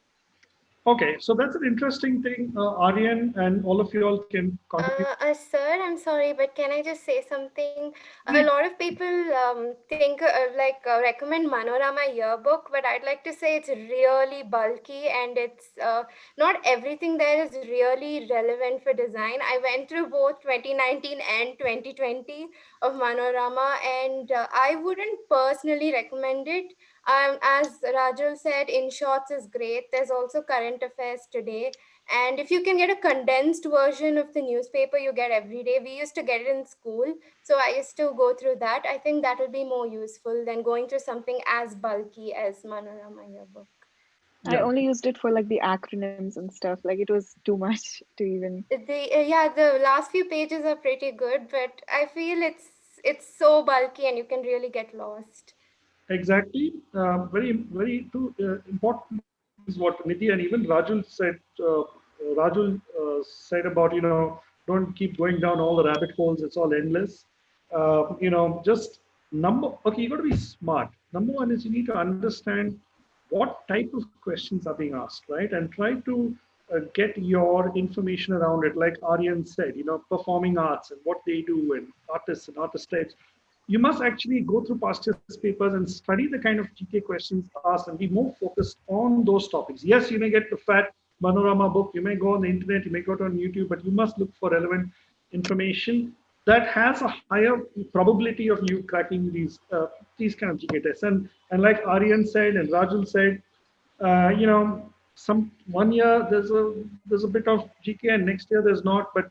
Okay, so that's an interesting thing, Aryan, and all of you all can contribute. Sir, I'm sorry, but can I just say something? A Please. lot of people think recommend Manorama yearbook, but I'd like to say it's really bulky and it's not everything there is really relevant for design. I went through both 2019 and 2020 of Manorama, and I wouldn't personally recommend it. As Rajul said, In Shorts is great. There's also current affairs today, and if you can get a condensed version of the newspaper you get every day, we used to get it in school. So I used to go through that. I think that will be more useful than going through something as bulky as Manorama yearbook. I Yeah, only used it for like the acronyms and stuff. Like it was too much to even. The last few pages are pretty good, but I feel it's so bulky and you can really get lost. exactly. Very too important is what Nidhi and even Rajul said. Said about don't keep going down all the rabbit holes. It's all endless. Just number. Okay, you got to be smart. Number one is you need to understand what type of questions are being asked, right? And try to get your information around it. Like Aryan said, performing arts and what they do and artist types. You must actually go through past year's papers and study the kind of GK questions asked and be more focused on those topics. Yes, you may get the fat Manorama book, you may go on the internet, you may go to on YouTube, but you must look for relevant information that has a higher probability of you cracking these kind of GK tests. And like Aryan said and Rajul said, some 1 year there's a bit of GK and next year there's not. But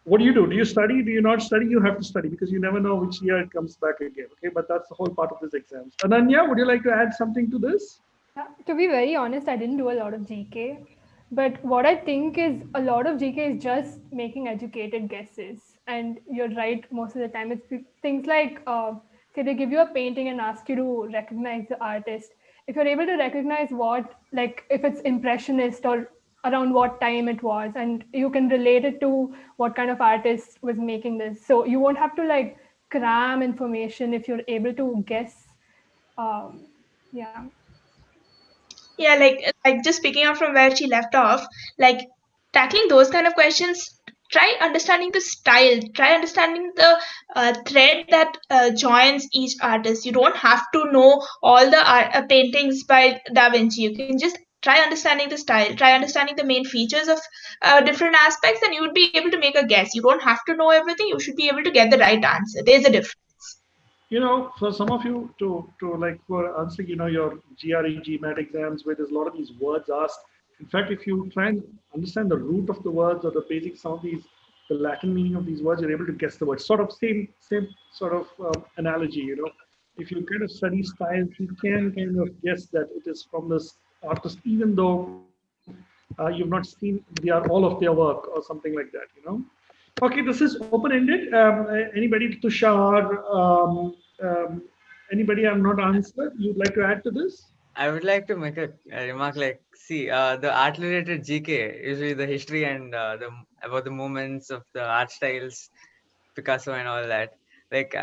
what do you do? Do you study? Do you not study? You have to study because you never know which year it comes back again. Okay, but that's the whole part of this exams. Ananya, would you like to add something to this? Yeah, to be very honest, I didn't do a lot of GK. But what I think is a lot of GK is just making educated guesses. And you're right, most of the time it's things like, say, they give you a painting and ask you to recognize the artist. If you're able to recognize what, like, if it's impressionist or around what time it was, and you can relate it to what kind of artist was making this. So you won't have to like cram information if you're able to guess. Yeah. Yeah, like just picking up from where she left off, like tackling those kind of questions. Try understanding the style. Try understanding the thread that joins each artist. You don't have to know all the paintings by Da Vinci. You can just try understanding the style. Try understanding the main features of different aspects, and you would be able to make a guess. You don't have to know everything. You should be able to get the right answer. There's a difference. For some of you to like for answering, your GRE, GMAT exams where there's a lot of these words asked. In fact, if you try and understand the root of the words or the basic some of these, the Latin meaning of these words, you're able to guess the words. Sort of same sort of analogy. If you kind of study styles, you can kind of guess that it is from this artist, even though you've not seen all of their work or something like that. Okay, this is open-ended. Anybody, Tushar, anybody I've not answered, you'd like to add to this? I would like to make a remark. Like, see, the art-related GK, usually the history and about the movements of the art styles, Picasso and all that. Like,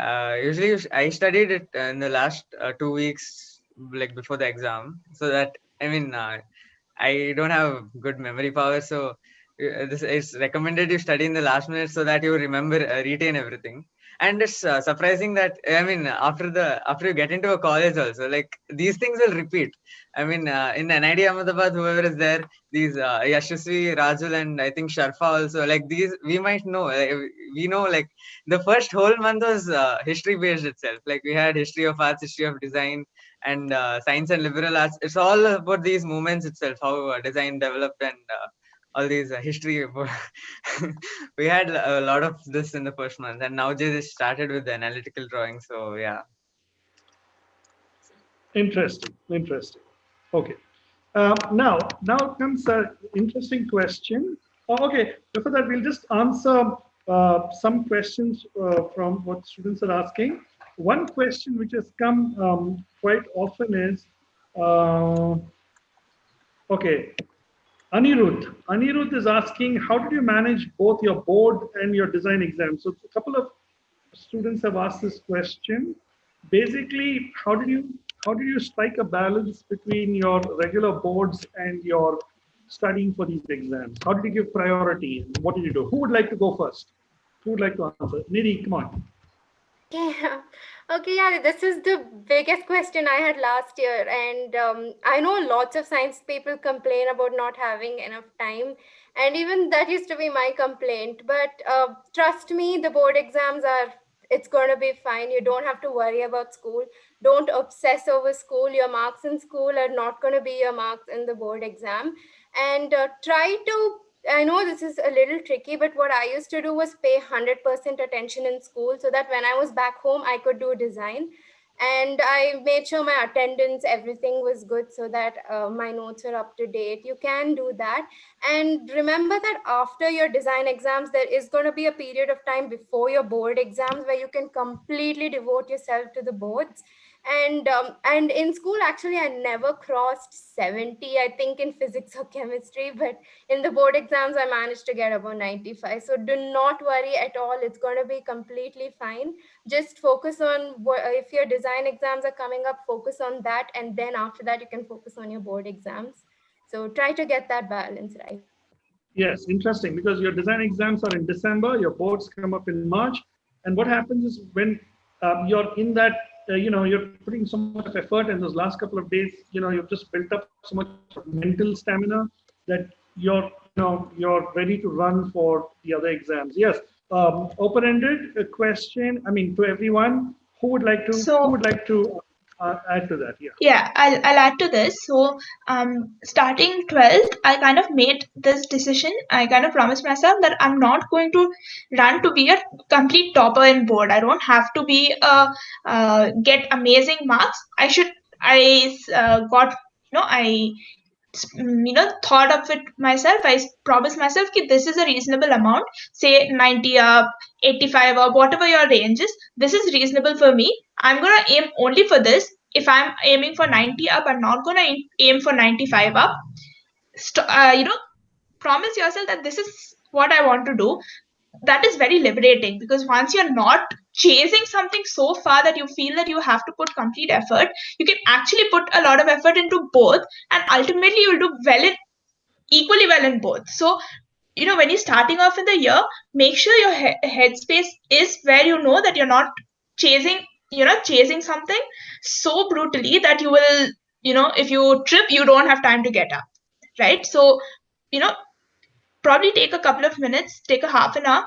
usually I studied it in the last 2 weeks, like before the exam, so that I don't have good memory power, so this is recommended you study in the last minute so that you remember retain everything. And it's surprising that, I mean, after you get into a college also, like these things will repeat. I mean, in NID Ahmedabad, whoever is there, these Yashasvi, Rajul, and I think Sharfa also, like these we might know. We know, like the first whole month was history based itself. Like we had history of arts, history of design, and science and liberal arts. It's all about these movements itself, how design developed, and all these history. We had a lot of this in the first month, and now just started with the analytical drawing. So yeah. Interesting, interesting. Okay. Now comes an interesting question. Okay, before that, we'll just answer some questions from what students are asking. One question which has come quite often is, okay, Anirudh is asking, how did you manage both your board and your design exam? So a couple of students have asked this question. Basically, how did you strike a balance between your regular boards and your studying for these exams? How did you give priority? What did you do? Who would like to go first? Who would like to answer? Nidhi, come on. Yeah. Okay, yeah, this is the biggest question I had last year. And I know lots of science people complain about not having enough time. And even that used to be my complaint. But trust me, the board exams it's going to be fine. You don't have to worry about school. Don't obsess over school. Your marks in school are not going to be your marks in the board exam. And try to I know this is a little tricky, but what I used to do was pay 100% attention in school so that when I was back home, I could do design. And I made sure my attendance, everything was good so that my notes are up to date. You can do that. And remember that after your design exams, there is going to be a period of time before your board exams where you can completely devote yourself to the boards. And in school, actually, I never crossed 70, I think, in physics or chemistry, but in the board exams, I managed to get above 95. So do not worry at all. It's going to be completely fine. Just focus on if your design exams are coming up, focus on that. And then after that, you can focus on your board exams. So try to get that balance right. Yes, interesting, because your design exams are in December, your boards come up in March, and what happens is when you're in that, you're putting so much of effort, and those last couple of days, you've just built up so much mental stamina that you're ready to run for the other exams. Yes, open-ended question. I mean, to everyone, who would like to add to that? Yeah. Yeah, I'll add to this. So, starting 12th, I kind of made this decision. I kind of promised myself that I'm not going to run to be a complete topper in board. I don't have to be get amazing marks. I thought of it myself. I promised myself that this is a reasonable amount, say 90 up, 85 up, whatever your range is. This is reasonable for me. I'm gonna aim only for this. If I'm aiming for 90 up, I'm not gonna aim for 95 up. Promise yourself that this is what I want to do. That is very liberating, because once you're not chasing something so far that you feel that you have to put complete effort, you can actually put a lot of effort into both, and ultimately you'll do equally well in both. So when you're starting off in the year, make sure your headspace is where you know that you're not chasing chasing something so brutally that you will, if you trip, you don't have time to get up, right? So you know probably take a couple of minutes, take a half an hour,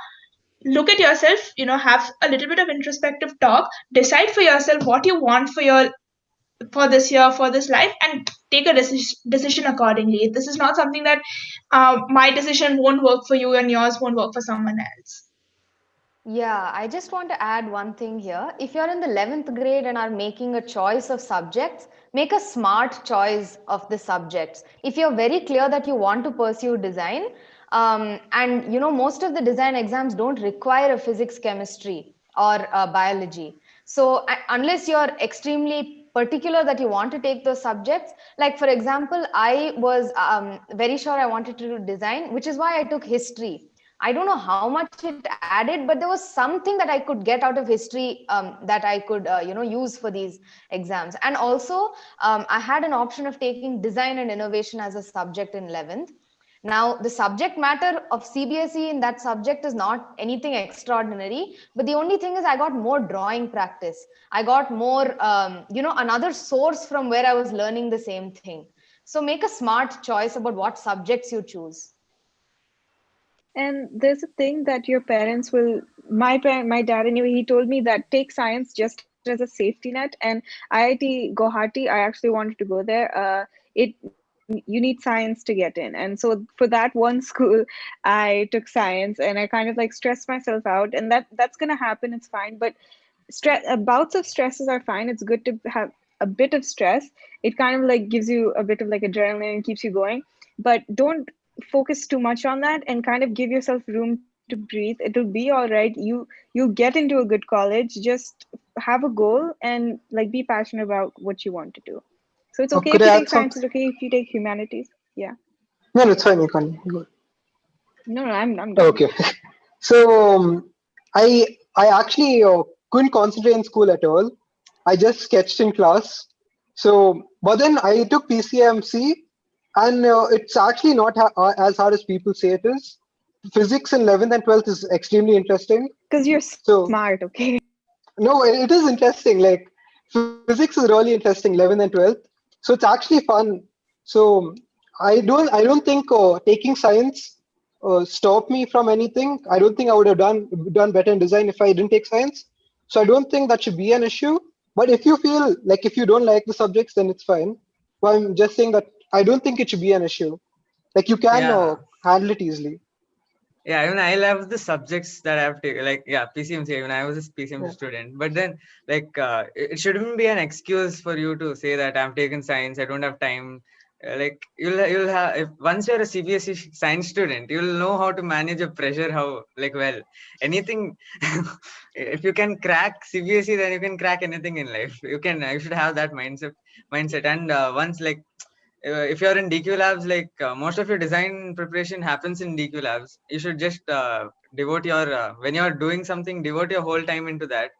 look at yourself, have a little bit of introspective talk, decide for yourself what you want for this year, for this life, and take a decision accordingly. This is not something that my decision won't work for you and yours won't work for someone else. Yeah, I just want to add one thing here. If you're in the 11th grade and are making a choice of subjects, make a smart choice of the subjects. If you're very clear that you want to pursue design, and most of the design exams don't require a physics, chemistry, or biology. So unless you're extremely particular that you want to take those subjects, like for example, I was very sure I wanted to do design, which is why I took history. I don't know how much it added, but there was something that I could get out of history that I could, use for these exams. And also, I had an option of taking design and innovation as a subject in 11th. Now, the subject matter of CBSE in that subject is not anything extraordinary, but the only thing is I got more drawing practice. I got more, another source from where I was learning the same thing. So make a smart choice about what subjects you choose. And there's a thing that your parents will, my dad anyway, he told me that take science just as a safety net. And IIT Guwahati, I actually wanted to go there. You need science to get in. And so for that one school, I took science and I kind of like stressed myself out. And that's gonna happen, it's fine. But bouts of stresses are fine. It's good to have a bit of stress. It kind of like gives you a bit of like adrenaline and keeps you going. But don't focus too much on that and kind of give yourself room to breathe. It'll be all right. You get into a good college. Just have a goal and like be passionate about what you want to do. So it's okay Could if I you add take science, something? it's okay if you take humanities. Yeah. No, it's fine. You can go. No, I'm done. Okay. So I actually couldn't concentrate in school at all. I just sketched in class. So, but then I took PCMC, and it's actually not as hard as people say it is. Physics in 11th and 12th is extremely interesting. Because you're So smart, okay? no, it is interesting. Like physics is really interesting, 11th and 12th. So it's actually fun. So I don't think taking science stopped me from anything. I don't think I would have done better in design if I didn't take science. So I don't think that should be an issue. But if you feel like if you don't like the subjects, then it's fine. But I'm just saying that I don't think it should be an issue. Like you can Yeah. handle it easily. Yeah, even I love the subjects that I've taken. Like, yeah, PCMC. Even I was a PCMC Yeah. student. But then, like, it shouldn't be an excuse for you to say that I've taken science. I don't have time. Like, you'll have if once you're a CBSE science student, you'll know how to manage your pressure. How like well anything. If you can crack CBSE, then you can crack anything in life. You should have that mindset. And once like if you're in DQ labs, like most of your design preparation happens in DQ labs. You should just devote your when you're doing something, devote your whole time into that.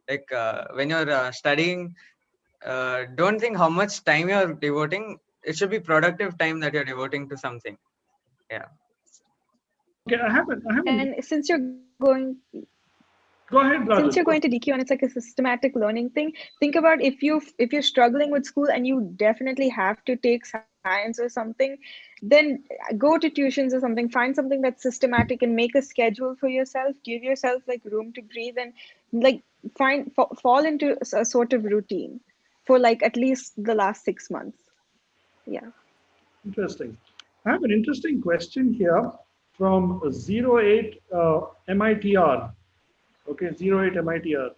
Like when you're studying, don't think how much time you're devoting. It should be productive time that you're devoting to something. Yeah. Okay, I haven't. And since you're going Go ahead, since Rajan. you're going to DQ and it's like a systematic learning thing, think about if you're struggling with school and you definitely have to take science or something, then go to tuitions or something, find something that's systematic and make a schedule for yourself, give yourself like room to breathe and like fall into a sort of routine for like at least the last 6 months. Yeah. Interesting. I have an interesting question here from 08 MITR. Okay, 08 MITR.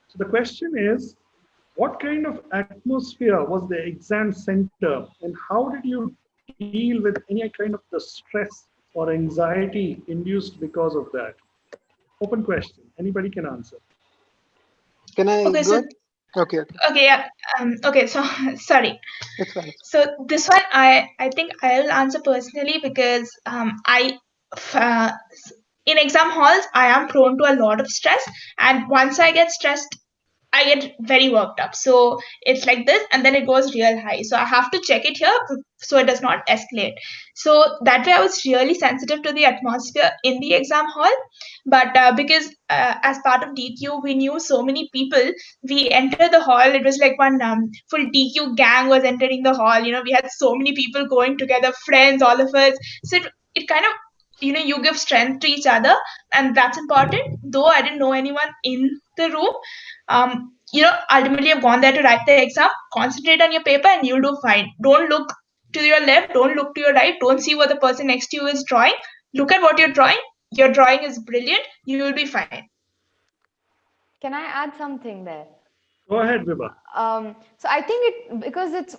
So the question is, what kind of atmosphere was the exam center, and how did you deal with any kind of the stress or anxiety induced because of that? Open question. Anybody can answer. Can I Okay, go? so Okay. okay, yeah. Okay, so sorry. It's fine. So this one, I think I'll answer personally because uh, in exam halls I am prone to a lot of stress, and once I get stressed, I get very worked up. So it's like this, and then it goes real high. So I have to check it here so it does not escalate. So that way, I was really sensitive to the atmosphere in the exam hall. But because as part of DQ, we knew so many people, we entered the hall. It was like one full DQ gang was entering the hall. You know, we had so many people going together, friends, all of us. So it kind of, you know, you give strength to each other, and that's important. Though I didn't know anyone in the room, you know, ultimately I've gone there to write the exam. Concentrate on your paper and you'll do fine. Don't look to your left, don't look to your right, don't see what the person next to you is drawing. Look at what you're drawing. Your drawing is brilliant, you will be fine. Can I add something there? Go ahead, Vibha. So I think because it's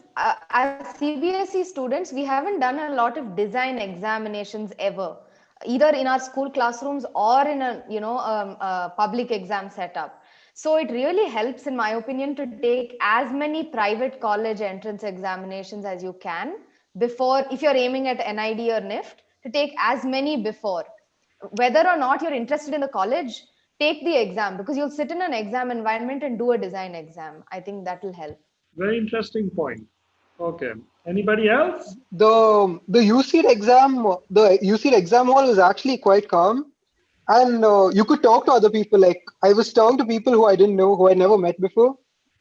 as CBSE students, we haven't done a lot of design examinations ever, either in our school classrooms or in a public exam setup. So it really helps, in my opinion, to take as many private college entrance examinations as you can before, if you're aiming at NID or NIFT, to take as many before. Whether or not you're interested in the college, take the exam, because you'll sit in an exam environment and do a design exam. I think that will help. Very interesting point. Okay. Anybody else? The UCEED exam hall was actually quite calm, and you could talk to other people. Like I was talking to people who I didn't know, who I never met before,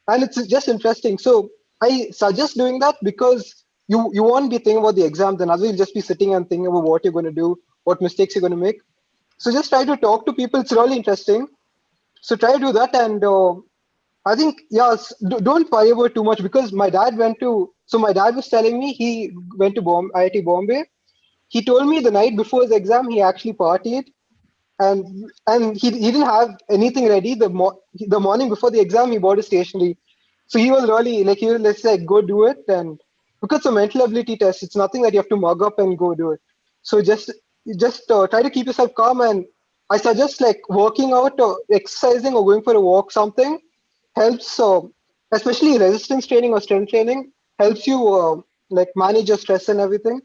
and it's just interesting. So I suggest doing that because you won't be thinking about the exam, then otherwise you'll just be sitting and thinking about what you're going to do, what mistakes you're going to make. So just try to talk to people. It's really interesting. So try to do that, and I think yes, don't worry about too much because my dad went to. So my dad was telling me he went to IIT Bombay. He told me the night before his exam he actually partied, and he didn't have anything ready. The morning before the exam he bought a stationery. So he was really like he was, let's say, go do it, and because it's a mental ability test, it's nothing that you have to mug up and go do it. So just try to keep yourself calm, and I suggest like working out or exercising or going for a walk. Something helps, especially resistance training or strength training helps you like manage your stress and everything.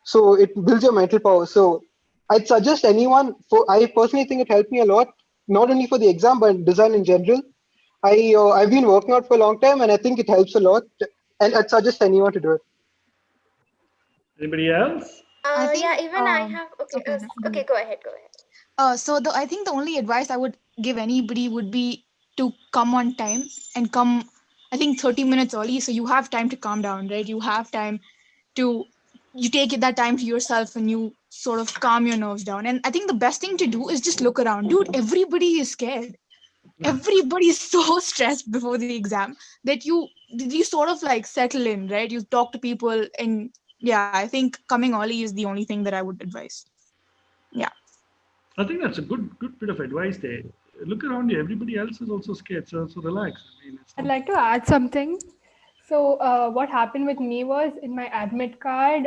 So it builds your mental power. So I'd suggest anyone. I personally think it helped me a lot, not only for the exam but design in general. I've been working out for a long time, and I think it helps a lot. And I'd suggest anyone to do it. Anybody else? I think Yeah, even I have. Okay, okay, go okay, ahead. go ahead, go ahead. I think the only advice I would give anybody would be to come on time and come, I think 30 minutes early, so you have time to calm down, right? You have time to you take that time to yourself and you sort of calm your nerves down. And I think the best thing to do is just look around, dude. Everybody is scared. Everybody is so stressed before the exam that you sort of like settle in, right? You talk to people, and yeah, I think coming early is the only thing that I would advise. Yeah. I think that's a good bit of advice there. Look around you. Everybody else is also scared, so relax. I mean, it's I'd not. like to add something. So, what happened with me was in my admit card,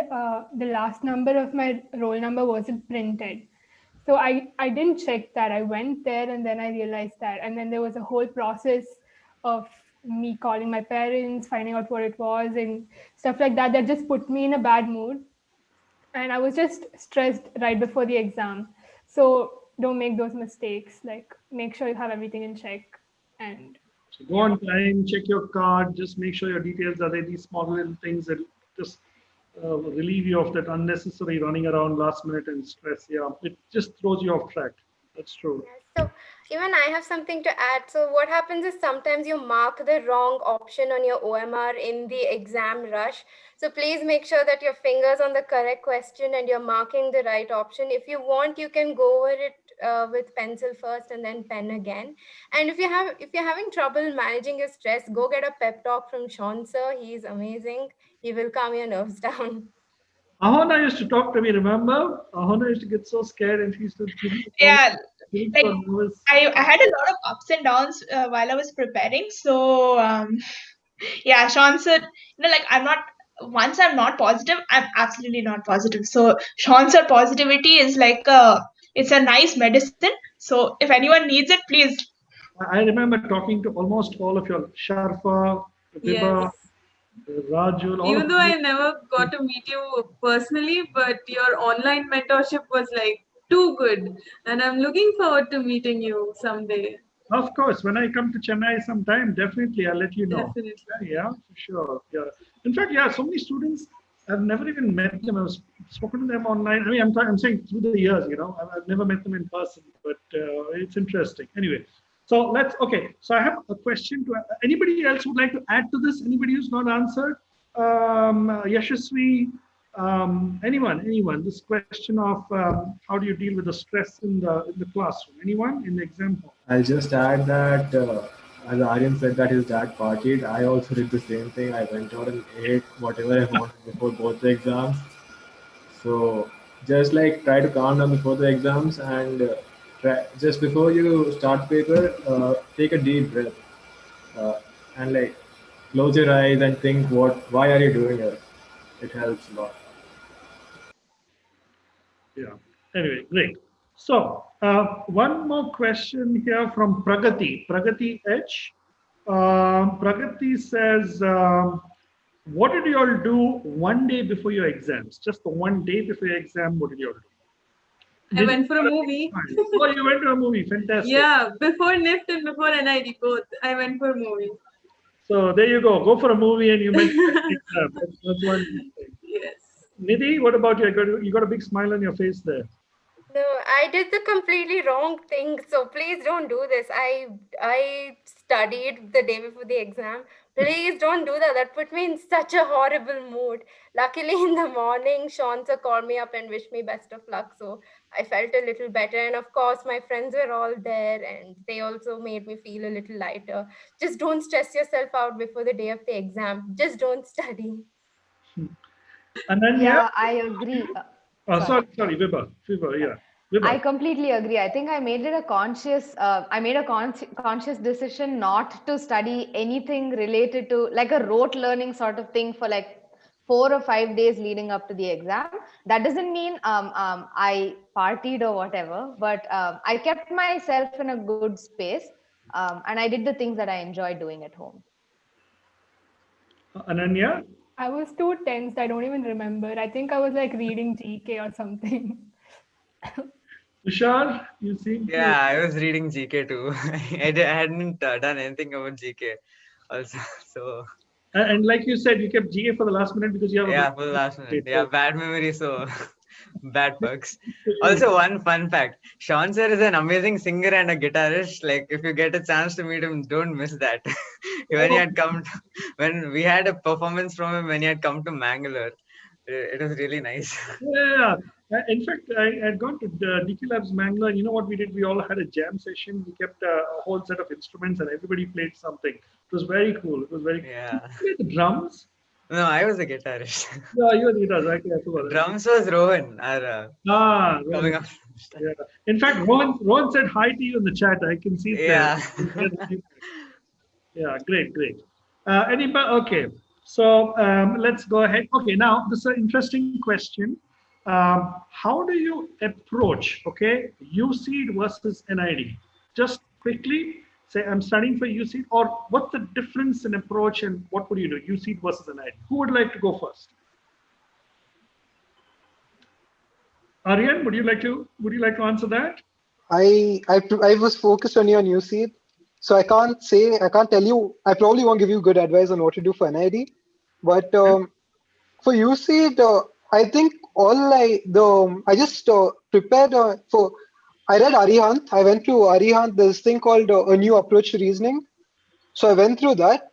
the last number of my roll number wasn't printed. So, I didn't check that. I went there and then I realized that. And then there was a whole process of me calling my parents, finding out what it was, and stuff like that, that just put me in a bad mood. And I was just stressed right before the exam. So, don't make those mistakes. Like, make sure you have everything in check. And So go yeah. on time, check your card, just make sure your details are there. These small little things that just relieve you of that unnecessary running around last minute and stress. Yeah, it just throws you off track. That's true. Yes. So even I have something to add. So what happens is sometimes you mark the wrong option on your OMR in the exam rush. So please make sure that your finger's on the correct question and you're marking the right option. If you want, you can go over it with pencil first and then pen again. And if you're having trouble managing your stress, go get a pep talk from Sean sir. He's amazing. He will calm your nerves down. Ahona used to talk to me, remember? Ahona used to get so scared and she used to give me all Yeah, like so nervous. I had a lot of ups and downs while I was preparing. So yeah, Sean said, like once I'm not positive, I'm absolutely not positive. So Sean said positivity is like it's a nice medicine. So if anyone needs it, please. I remember talking to almost all of you, Sharfa, Yes. Vibha, Rajul, all Even of though you. I never got to meet you personally, but your online mentorship was like too good. And I'm looking forward to meeting you someday. Of course, when I come to Chennai sometime, definitely I'll let you know. Definitely. Yeah, for sure. Yeah. In fact, yeah, so many students, I've never even met them. I've spoken to them online. I mean, I'm saying through the years, I've never met them in person, but it's interesting. Anyway, so okay. So I have a question to anybody else who'd like to add to this? Anybody who's not answered? Yashasvi, anyone? This question of how do you deal with the stress in the classroom? Anyone in the exam hall? I'll just add that as Aryan said that his dad partied, I also did the same thing. I went out and ate whatever I wanted before both the exams. So just like try to calm down before the exams and just before you start paper, take a deep breath and like close your eyes and think why are you doing it? It helps a lot. Yeah. Anyway, great. So, one more question here from Pragati. Pragati H. Pragati says, what did you all do one day before your exams? Just the one day before your exam, what did you all do? I went for a movie. Oh, you went to a movie. Fantastic. Yeah, before NIFT and before NID both. I went for a movie. So there you go. Go for a movie and you mentioned the exam. That's one thing. Yes. Nidhi, what about you? You got a big smile on your face there. No, I did the completely wrong thing. So please don't do this. I studied the day before the exam. Please don't do that. That put me in such a horrible mood. Luckily, in the morning, Sean sir called me up and wished me best of luck. So I felt a little better. And of course, my friends were all there and they also made me feel a little lighter. Just don't stress yourself out before the day of the exam. Just don't study. Ananya? Yeah, I agree. Sorry, Sorry. Vibha. Vibha, yeah. I Vibha. completely agree. I think I made a conscious decision not to study anything related to like a rote learning sort of thing for like 4 or 5 days leading up to the exam. That doesn't mean I partied or whatever, but I kept myself in a good space, and I did the things that I enjoy doing at home. Ananya? I was too tense. I don't even remember. I think I was like reading GK or something. Tushar, you seem to. Yeah, I was reading GK too. I hadn't done anything about GK also. So And like you said, you kept GA for the last minute because you have a yeah, for the last minute. Yeah, so. bad memory, so bad bugs. Also, one fun fact: Sean sir is an amazing singer and a guitarist. Like, if you get a chance to meet him, don't miss that. When he had come, when we had a performance from him when he had come to Mangalore, it was really nice. Yeah. In fact, I had gone to the DQ Labs Mangalore, and you know what we did? We all had a jam session. We kept a whole set of instruments, and everybody played something. It was very cool. It was very cool. Yeah. Did you play the drums? No, I was a guitarist. Yeah, you were the guitars. I forgot. Drums was Rohan, our coming Rohan. up. Yeah. In fact, Rohan said hi to you in the chat. I can see it Yeah. there. Yeah, great. Anybody? Okay. So let's go ahead. Okay, now this is an interesting question. How do you approach, okay, UCEED versus NID? Just quickly say, I'm studying for UCEED, or what's the difference in approach and what would you do, UCEED versus NID? Who would like to go first? Aryan, would you like to answer that? I was focused only on UCEED, so I can't tell you. I probably won't give you good advice on what to do for NID, but for UCEED, I think I just prepared for. I read Arihant. I went through Arihant. There's this thing called a new approach to reasoning. So I went through that.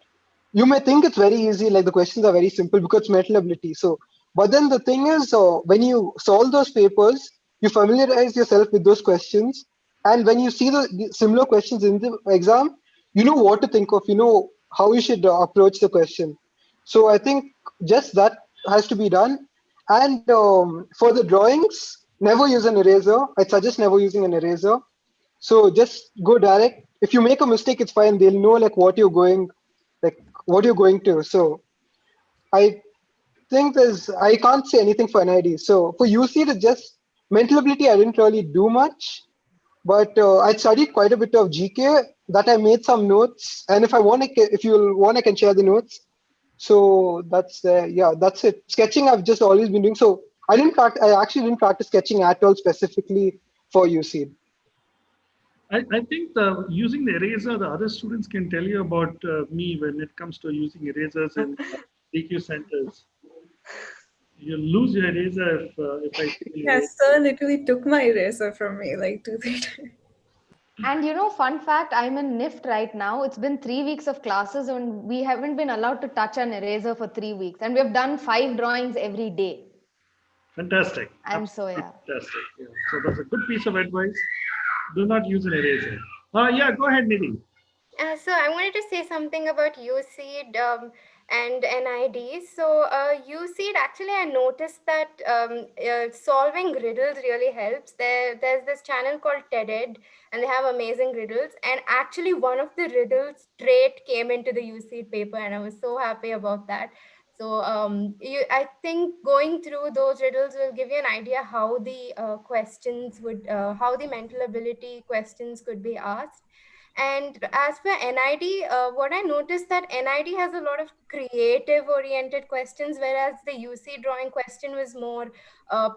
You may think it's very easy, like the questions are very simple because it's mental ability. So, but then the thing is, when you solve those papers, you familiarize yourself with those questions, and when you see the similar questions in the exam, you know what to think of. You know how you should approach the question. So I think just that has to be done. And for the drawings, never use an eraser. I suggest never using an eraser. So just go direct. If you make a mistake, it's fine. They'll know like like what you're going to. So I think I can't say anything for NID. So for UC, it's just mental ability. I didn't really do much, but I studied quite a bit of GK. That I made some notes, and if you want, I can share the notes. So that's it. Sketching I've just always been doing. So I actually didn't practice sketching at all specifically for UC. I think using the eraser, the other students can tell you about me when it comes to using erasers in DQ centers. You lose your eraser if I. Yes, sir literally took my eraser from me like 2-3 times. And you know, fun fact, I'm in NIFT right now. It's been 3 weeks of classes and we haven't been allowed to touch an eraser for 3 weeks. And we have done 5 drawings every day. Fantastic. And so, yeah. Fantastic. Yeah. So that's a good piece of advice. Do not use an eraser. Yeah, go ahead, Nidhi. So I wanted to say something about UCEED and NID. So UCEED, actually, I noticed that solving riddles really helps. There's this channel called TEDed, and they have amazing riddles. And actually, one of the riddles straight came into the UCEED paper, and I was so happy about that. So I think going through those riddles will give you an idea how the how the mental ability questions could be asked. And as for NID, what I noticed that NID has a lot of creative oriented questions, whereas the UC drawing question was more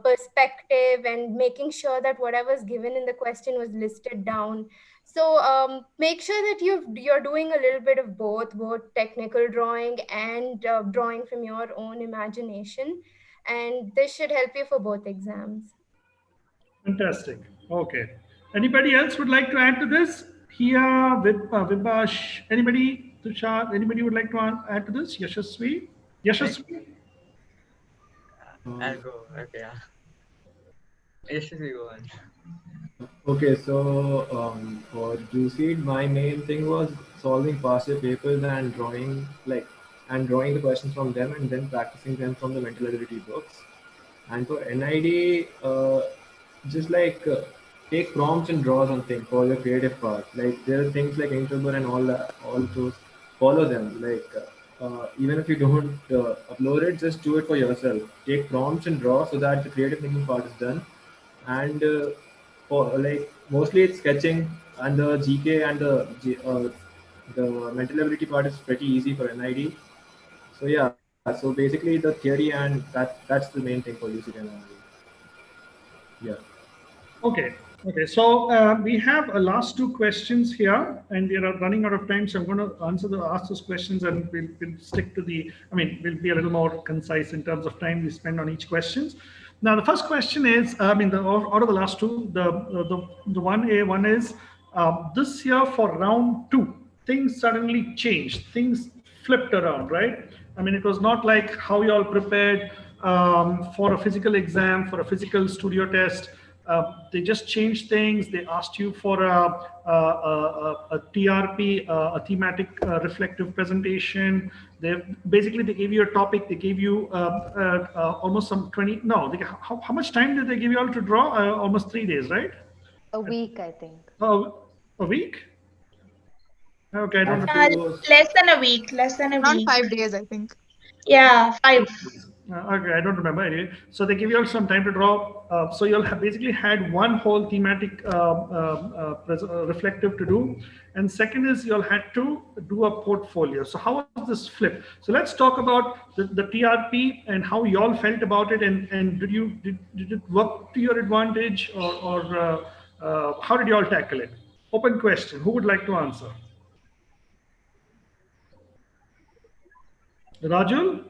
perspective and making sure that whatever's given in the question was listed down. So make sure that you're doing a little bit of both technical drawing and drawing from your own imagination, and this should help you for both exams. Fantastic. Okay. Anybody else would like to add to this? Here, Vipash, anybody? Tushar, anybody would like to add to this? Yashasvi? Right? Yashasvi? I'll go. Okay, yeah. Yes, we go on. Okay, so for UCEED, my main thing was solving past year papers and drawing the questions from them and then practicing them from the mental ability books. And for NID, just take prompts and draw something for your creative part. Like there are things like Inktober and all those. Follow them. Even if you don't upload it, just do it for yourself. Take prompts and draw so that the creative thinking part is done. And for mostly it's sketching and the GK and the mental ability part is pretty easy for NID. So yeah, so basically the theory and that's the main thing for UCD and NID. Yeah. Okay. Okay. So we have a last two questions here, and we are running out of time. So I'm going to ask those questions, and we'll stick to the. I mean, we'll be a little more concise in terms of time we spend on each questions. Now, the first question is, I mean, out of the last two, the one is this year for round two, things suddenly changed. Things flipped around, right? I mean, it was not like how you all prepared for a physical exam, for a physical studio test. They just changed things. They asked you for a TRP, a thematic reflective presentation. They gave you a topic. They gave you almost some 20. No, how much time did they give you all to draw? Almost 3 days, right? A week, I think. A week? Okay, I don't That know. Uh, too was Less than a week. Less than a Around week. 5 days, I think. Yeah, 5. Okay, I don't remember anyway. So they give you all some time to draw. So you'll have basically had one whole thematic reflective to do, and second is you'll had to do a portfolio. So how was this flip? So let's talk about the TRP and how you all felt about it, and did it work to your advantage, or how did you all tackle it? Open question. Who would like to answer? Rajul?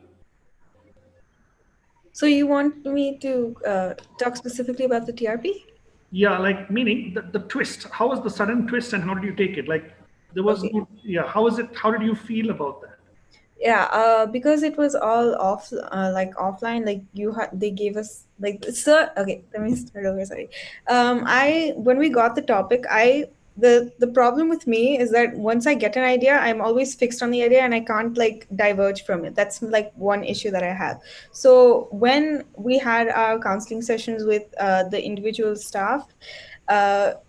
So you want me to talk specifically about the TRP? Yeah, like meaning the twist. How was the sudden twist and how did you take it? Like there was Okay. no, yeah, how was it? How did you feel about that? Yeah, because it was all like offline. Like they gave us like so. Okay, let me start over. Sorry. I when we got the topic, the problem with me is that once I get an idea, I'm always fixed on the idea and I can't like diverge from it. That's like one issue that I have. So when we had our counseling sessions with the individual staff,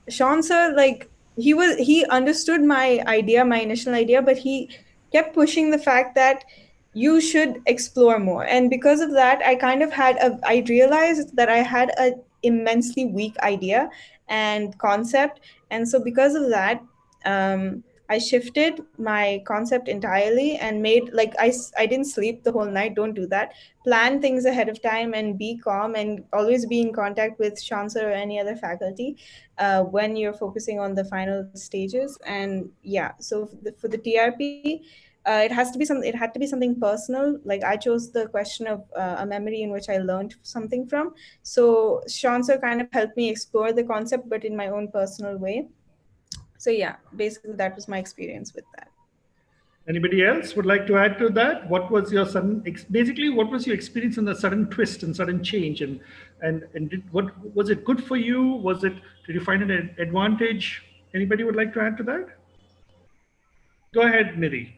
Sean sir, like he understood my idea, my initial idea, but he kept pushing the fact that you should explore more. And because of that, I realized that I had a immensely weak idea and concept. And so because of that, I shifted my concept entirely and made like I didn't sleep the whole night. Don't do that. Plan things ahead of time and be calm and always be in contact with Shansa or any other faculty when you're focusing on the final stages. And yeah, so for the TRP, it had to be something personal. Like I chose the question of a memory in which I learned something from. So Shansa kind of helped me explore the concept, but in my own personal way. So yeah, basically that was my experience with that. Anybody else would like to add to that? What was your basically what was your experience in the sudden twist and sudden change, and what was it good for you? Was it did you find it an advantage? Anybody would like to add to that? Go ahead, Nidhi.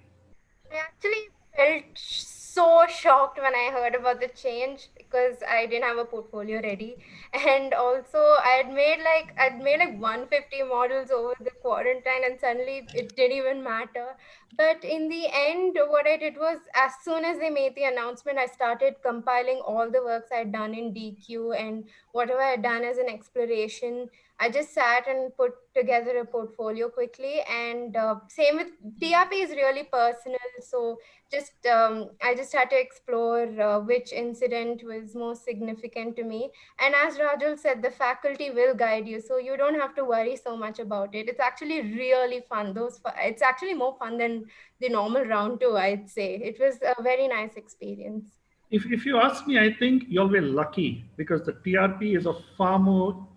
I actually felt so shocked when I heard about the change because I didn't have a portfolio ready. And also I'd made like 150 models over the quarantine and suddenly it didn't even matter. But in the end, what I did was as soon as they made the announcement, I started compiling all the works I'd done in DQ and whatever I'd done as an exploration. I just sat and put together a portfolio quickly. And same with TRP is really personal. So just I just had to explore which incident was most significant to me. And as Rajul said, the faculty will guide you, so you don't have to worry so much about it. It's actually really fun. It's actually more fun than the normal round two, I'd say. It was a very nice experience. If you ask me, I think you'll be lucky because the TRP is a far more,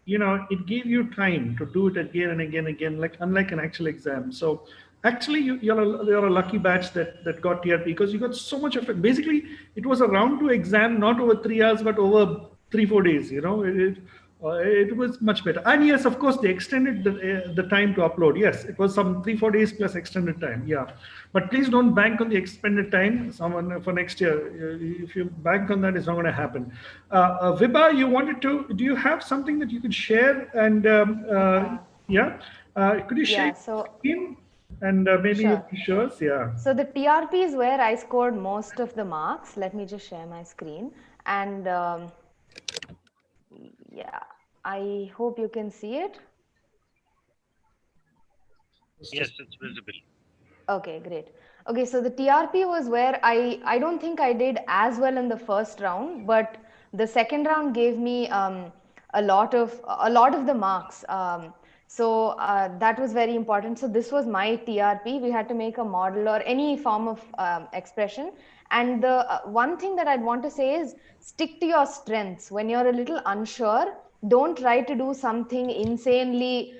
it gave you time to do it again and again and again, like unlike an actual exam. So actually, you're a lucky batch that got TRP because you got so much of it. Basically, it was a round two exam, not over 3 hours, but over 3-4 days. It was much better. And yes, of course, they extended the time to upload. Yes, it was some 3-4 days plus extended time. Yeah, but please don't bank on the expended time. Someone for next year, if you bank on that, it's not going to happen. Vibha, you wanted to? Do you have something that you could share? And yeah, could you share Yeah, so screen and maybe you sure. can show us? Yeah. So the TRP is where I scored most of the marks. Let me just share my screen. And yeah, I hope you can see it. Yes, it's visible. Okay, great. Okay, so the TRP was where I don't think I did as well in the first round, but the second round gave me a lot of the marks. So that was very important. So this was my TRP. We had to make a model or any form of expression. And the one thing that I'd want to say is stick to your strengths. When you're a little unsure, don't try to do something insanely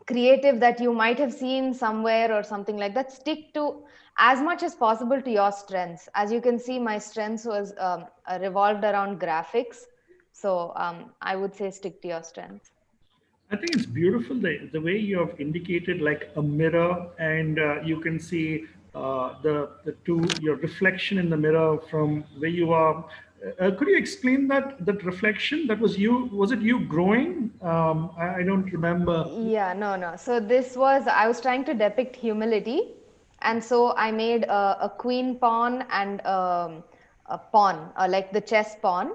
creative that you might have seen somewhere or something like that. Stick to as much as possible to your strengths. As you can see, my strengths was revolved around graphics. So I would say stick to your strengths. I think it's beautiful the way you have indicated like a mirror, and you can see your reflection in the mirror from where you are. Could you explain that reflection? That was you. Was it you growing? I don't remember. Yeah, no. So this was, I was trying to depict humility. And so I made a queen pawn and a pawn, like the chess pawn.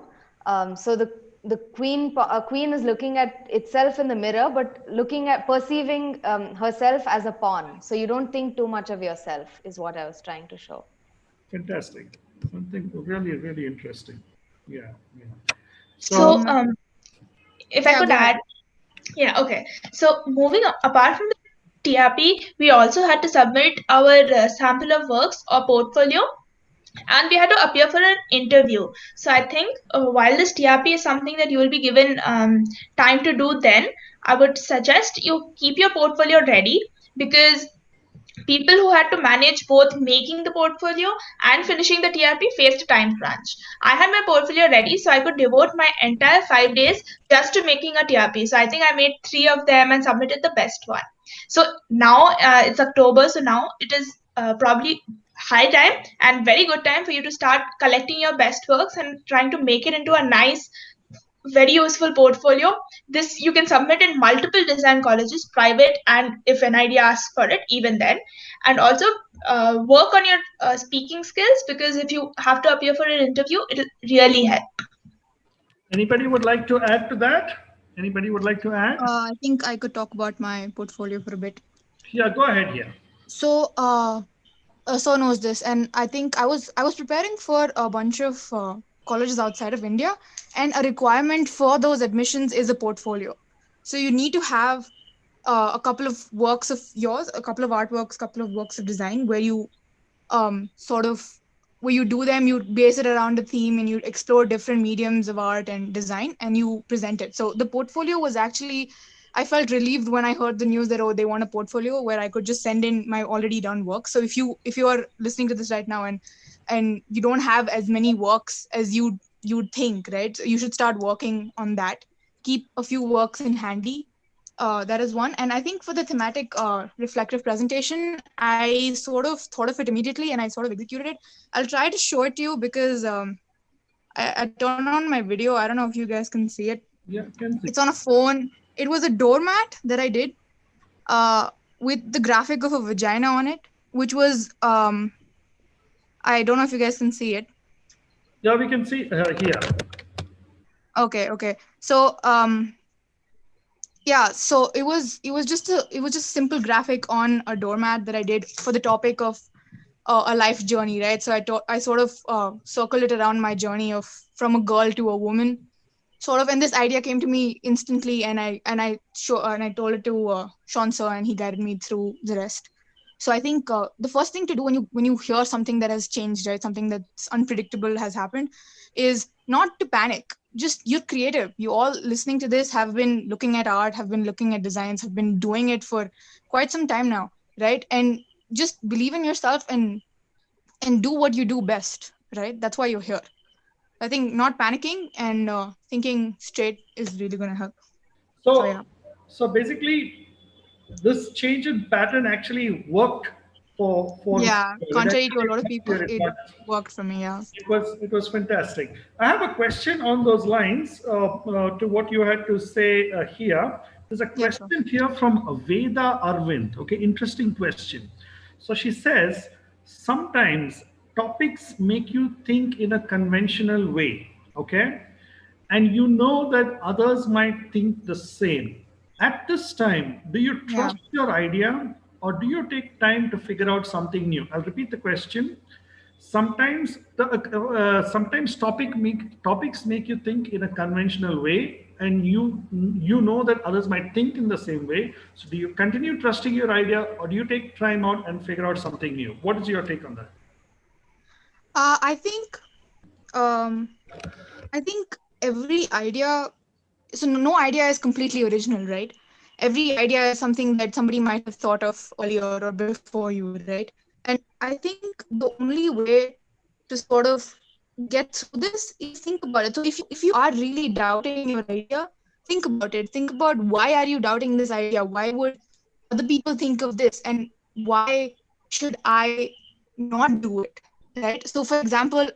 So the queen is looking at itself in the mirror, but perceiving herself as a pawn. So you don't think too much of yourself is what I was trying to show. Fantastic. Something really, really interesting. Yeah, yeah. So, So, if I Yeah, could go ahead. add, yeah, okay. So, moving apart from the TRP, we also had to submit our sample of works or portfolio, and we had to appear for an interview. So, I think while this TRP is something that you will be given time to do, then I would suggest you keep your portfolio ready, because people who had to manage both making the portfolio and finishing the TRP faced a time crunch. I had my portfolio ready, so I could devote my entire 5 days just to making a TRP. So I think I made 3 of them and submitted the best one. So now it's October, so now it is probably high time and very good time for you to start collecting your best works and trying to make it into a nice, very useful portfolio. This you can submit in multiple design colleges, private, and if NID asks for it, even then. And also work on your speaking skills, because if you have to appear for an interview, it'll really help. anybody would like to add to that? Anybody would like to add? I think I could talk about my portfolio for a bit. Yeah, go ahead. Yeah. So, so knows this, and I think I was preparing for a bunch of colleges outside of India, and a requirement for those admissions is a portfolio. So you need to have a couple of works of yours, a couple of artworks, couple of works of design where you sort of where you do them, you base it around a theme, and you explore different mediums of art and design, and you present it. So the portfolio was actually, I felt relieved when I heard the news that, oh, they want a portfolio where I could just send in my already done work. So if you are listening to this right now, and you don't have as many works as you'd think, right? So you should start working on that. Keep a few works in handy. That is one. And I think for the thematic reflective presentation, I sort of thought of it immediately and I sort of executed it. I'll try to show it to you because I turned on my video. I don't know if you guys can see it. Yeah, can see. It's on a phone. It was a doormat that I did with the graphic of a vagina on it, which was, I don't know if you guys can see it. Yeah, we can see here. Okay. So Yeah, so it was just a simple graphic on a doormat that I did for the topic of a life journey, right? So I sort of circled it around my journey of from a girl to a woman, sort of, and this idea came to me instantly, and I told it to Sean sir, and he guided me through the rest. So I think the first thing to do when you hear something that has changed, right, something that's unpredictable has happened, is not to panic. Just you're creative. You all listening to this have been looking at art, have been looking at designs, have been doing it for quite some time now, right? And just believe in yourself and do what you do best, right? That's why you're here. I think not panicking and thinking straight is really going to help. So yeah. So basically, this change in pattern actually worked for Yeah, it contrary to a actually lot of helped people, your it record. worked for me. Yeah. It was fantastic. I have a question on those lines to what you had to say here. There's a Yeah, sure. question here from Veda Arvind. Okay, interesting question. So she says, sometimes topics make you think in a conventional way. Okay, and you know that others might think the same. At this time, do you Yeah. trust your idea or do you take time to figure out something new? I'll repeat the question. Sometimes topics make you think in a conventional way, and you know that others might think in the same way. So do you continue trusting your idea or do you take time out and figure out something new? What is your take on that? Um, I think every idea, so no idea is completely original, right? Every idea is something that somebody might have thought of earlier or before you, right? And I think the only way to sort of get through this is to think about it. So if you are really doubting your idea, think about it. Think about, why are you doubting this idea? Why would other people think of this? And why should I not do it? Right? So for example,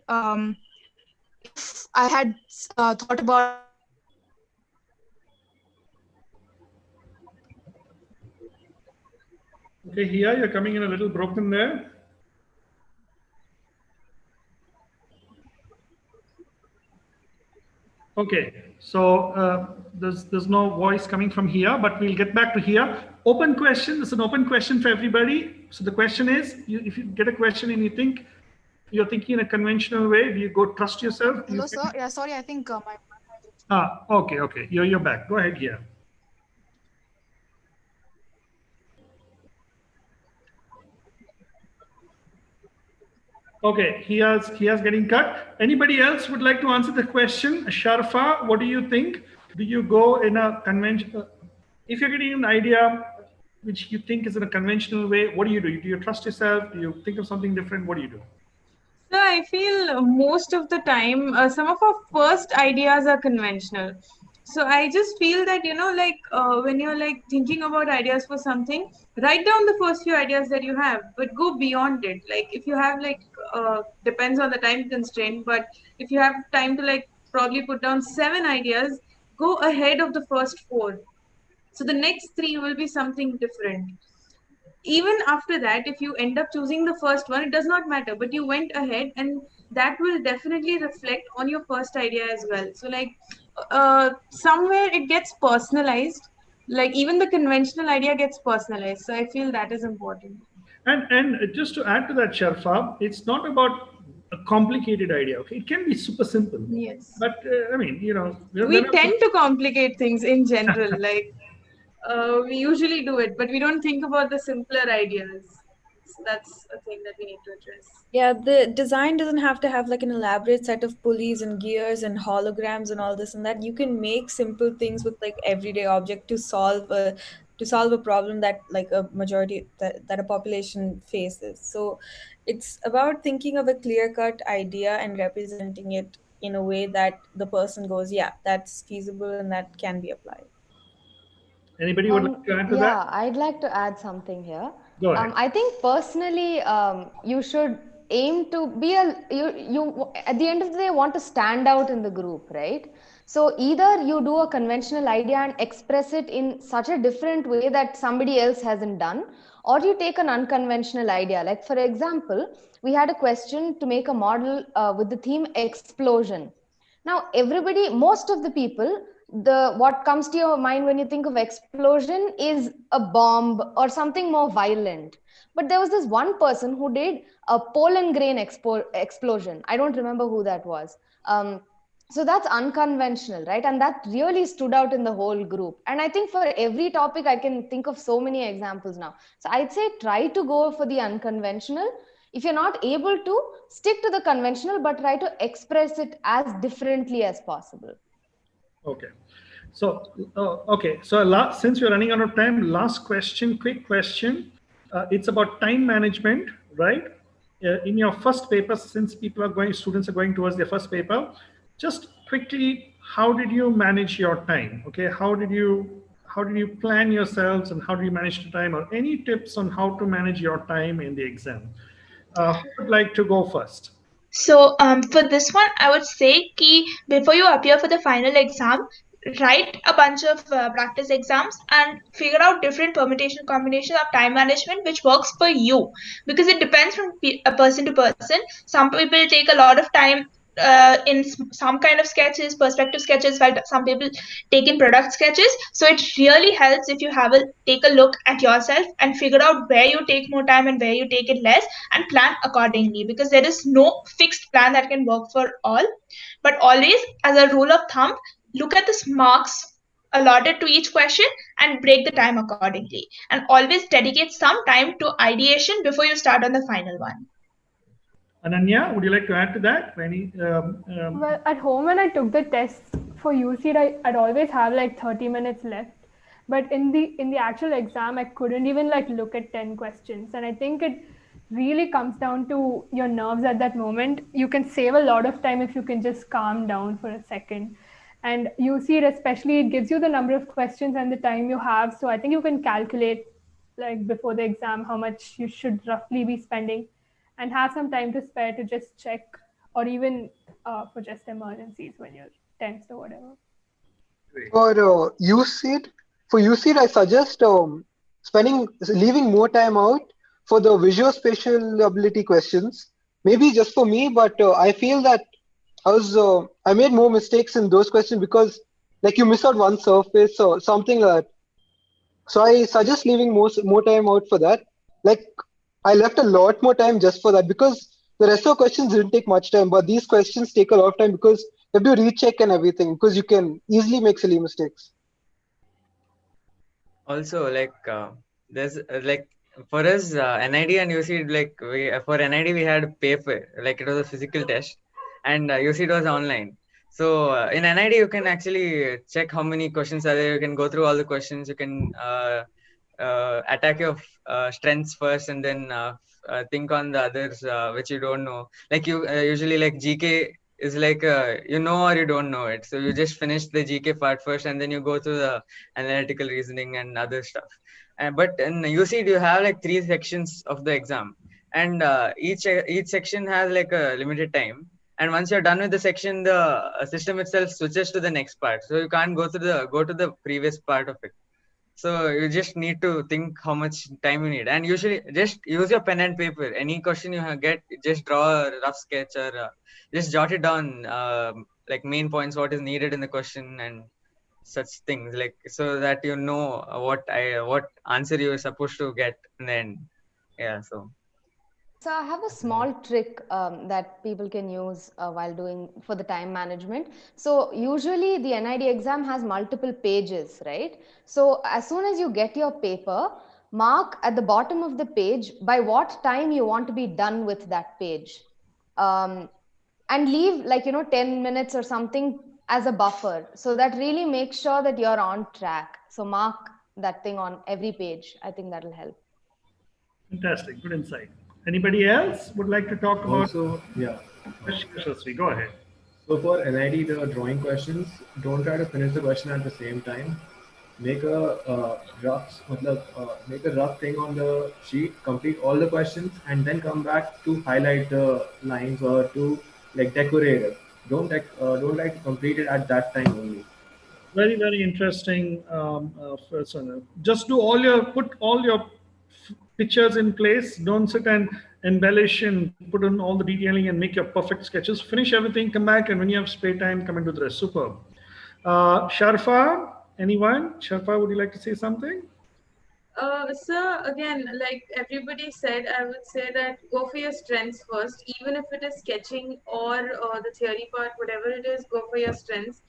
if I had thought about it in a conventional way, Okay, here you're coming in a little broken there. Okay, so there's no voice coming from here, but we'll get back to here. Open question. It's an open question for everybody. So the question is, if you get a question and you think you're thinking in a conventional way, do you go trust yourself? Do you hello, sir. Yeah, sorry. I think my okay. You're back. Go ahead here. Okay, he has getting cut. Anybody else would like to answer the question? Sharfa, what do you think? Do you go in a convention? If you're getting an idea which you think is in a conventional way, what do you do? Do you trust yourself? Do you think of something different? What do you do? So I feel most of the time, some of our first ideas are conventional. So I just feel that, like when you're like thinking about ideas for something, write down the first few ideas that you have, but go beyond it. Like if you have like, depends on the time constraint, but if you have time to like probably put down 7 ideas, go ahead of the first 4. So the next 3 will be something different. Even after that, if you end up choosing the first one, it does not matter, but you went ahead, and that will definitely reflect on your first idea as well. So like somewhere it gets personalized, like even the conventional idea gets personalized. So I feel that is important. And just to add to that, Sharfa, it's not about a complicated idea. Okay, it can be super simple. Yes, But I mean, we tend to complicate things in general. Like we usually do it, but we don't think about the simpler ideas. So that's a thing that we need to address. Yeah, the design doesn't have to have like an elaborate set of pulleys and gears and holograms and all this and that. You can make simple things with like everyday object to solve a problem that like a majority that a population faces. So it's about thinking of a clear-cut idea and representing it in a way that the person goes, yeah, that's feasible and that can be applied. Anybody would like to add to Yeah, that? I'd like to add something here. Go ahead. I think personally, you should aim to be you at the end of the day want to stand out in the group, right? So either you do a conventional idea and express it in such a different way that somebody else hasn't done, or you take an unconventional idea. Like for example, we had a question to make a model with the theme explosion. Now, everybody, most of the people what comes to your mind when you think of explosion is a bomb or something more violent. But there was this one person who did a pollen grain explosion. I don't remember who that was. So that's unconventional, right? And that really stood out in the whole group. And I think for every topic, I can think of so many examples now. So I'd say try to go for the unconventional. If you're not able to, stick to the conventional, but try to express it as differently as possible. Okay. So, since we're running out of time, last question, quick question. It's about time management, right? In your first paper, since students are going towards their first paper, just quickly, how did you manage your time? Okay, how did you plan yourselves, and how do you manage the time, or any tips on how to manage your time in the exam? Who would like to go first? So for this one, I would say ki before you appear for the final exam, write a bunch of practice exams and figure out different permutation combinations of time management which works for you, because it depends from a person to person. Some people take a lot of time in some kind of sketches, perspective sketches, while some people take in product sketches. So it really helps if you take a look at yourself and figure out where you take more time and where you take it less, and plan accordingly, because there is no fixed plan that can work for all. But always, as a rule of thumb, look at the marks allotted to each question and break the time accordingly, and always dedicate some time to ideation before you start on the final one. Ananya, would you like to add to that? Well, at home when I took the tests for UCEED, I'd always have like 30 minutes left. But in the actual exam, I couldn't even like look at 10 questions. And I think it really comes down to your nerves at that moment. You can save a lot of time if you can just calm down for a second. And UCEED especially, it gives you the number of questions and the time you have. So I think you can calculate like before the exam how much you should roughly be spending, and have some time to spare to just check, or even for just emergencies when you're tensed or whatever. For UCEED, I suggest leaving more time out for the visual spatial ability questions. Maybe just for me, but I feel that I made more mistakes in those questions because like you miss out one surface or something like that. So I suggest leaving more time out for that. Like I left a lot more time just for that, because the rest of the questions didn't take much time, but these questions take a lot of time because you have to recheck and everything, because you can easily make silly mistakes. Also, like there's like for us NID and UCEED, like for NID we had paper, like it was a physical test, and UCEED was online. So in NID you can actually check how many questions are there. You can go through all the questions. You can attack your strengths first, and then think on the others which you don't know. Like you usually like GK is like you know or you don't know it. So you just finish the GK part first, and then you go through the analytical reasoning and other stuff. But in UCEED you have like 3 sections of the exam, and each section has like a limited time. And once you're done with the section, the system itself switches to the next part. So you can't go to the previous part of it. So you just need to think how much time you need, and usually just use your pen and paper. Any question you get, just draw a rough sketch, or just jot it down, like main points, what is needed in the question, and such things, like so that you know what answer you are supposed to get in the end. Yeah, so. So I have a small trick that people can use while doing for the time management. So usually the NID exam has multiple pages, right? So as soon as you get your paper, mark at the bottom of the page by what time you want to be done with that page. And leave 10 minutes or something as a buffer. So that really makes sure that you're on track. So mark that thing on every page. I think that'll help. Fantastic, good insight. Anybody else would like to talk about? Also, yeah. Go ahead. So for NID, the drawing questions, don't try to finish the question at the same time. Make a rough thing on the sheet, complete all the questions, and then come back to highlight the lines or to like decorate it. Don't like to complete it at that time only. Very, very interesting. Just put all your pictures in place. Don't sit and embellish and put in all the detailing and make your perfect sketches. Finish everything, come back, and when you have spare time, come and do the rest. Superb. Sharfa, anyone? Sharfa, would you like to say something? So again, like everybody said, I would say that go for your strengths first, even if it is sketching or the theory part, whatever it is, go for your strengths.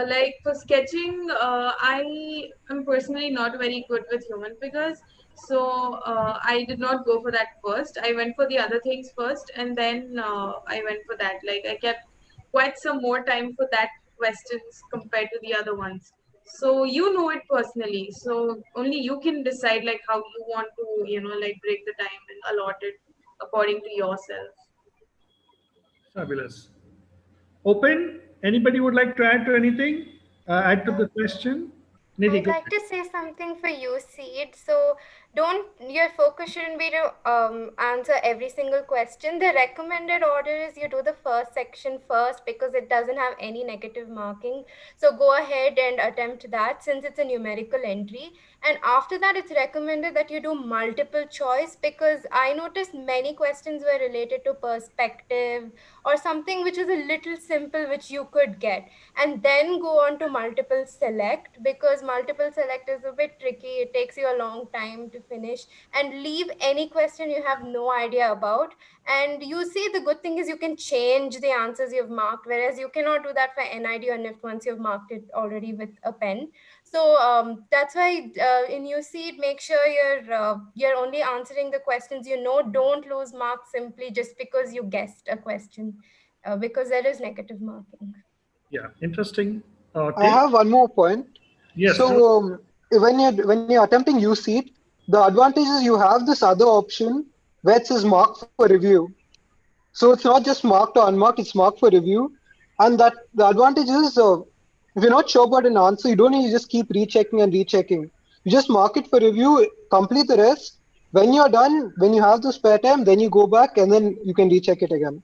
Like for sketching, I am personally not very good with human figures, so I did not go for that first. I went for the other things first, and then I went for that. Like I kept quite some more time for that questions compared to the other ones. So you know it personally, so only you can decide like how you want to, like break the time and allot it according to yourself. Fabulous. Open? Anybody would like to add to anything? Add to the question? Nidhi, I'd go like ahead. to say something for you, Seed. So, your focus shouldn't be to answer every single question. The recommended order is you do the first section first because it doesn't have any negative marking. So, go ahead and attempt that since it's a numerical entry. And after that, it's recommended that you do multiple choice because I noticed many questions were related to perspective or something which is a little simple, which you could get, and then go on to multiple select because multiple select is a bit tricky. It takes you a long time to finish, and leave any question you have no idea about. And you see, the good thing is you can change the answers you've marked, whereas you cannot do that for NID or NIFT once you've marked it already with a pen. So that's why in UCEED, make sure you're only answering the questions you know. Don't lose marks simply just because you guessed a question, because there is negative marking. Yeah, interesting. I Till? have one more point. Yes, So go. when you're attempting USEED, the advantage is you have this other option where it says mark for review. So it's not just marked or unmarked; it's marked for review. And that the advantage is if you're not sure about an answer, you don't need to just keep rechecking and rechecking. You just mark it for review, complete the rest. When you're done, when you have the spare time, then you go back and then you can recheck it again.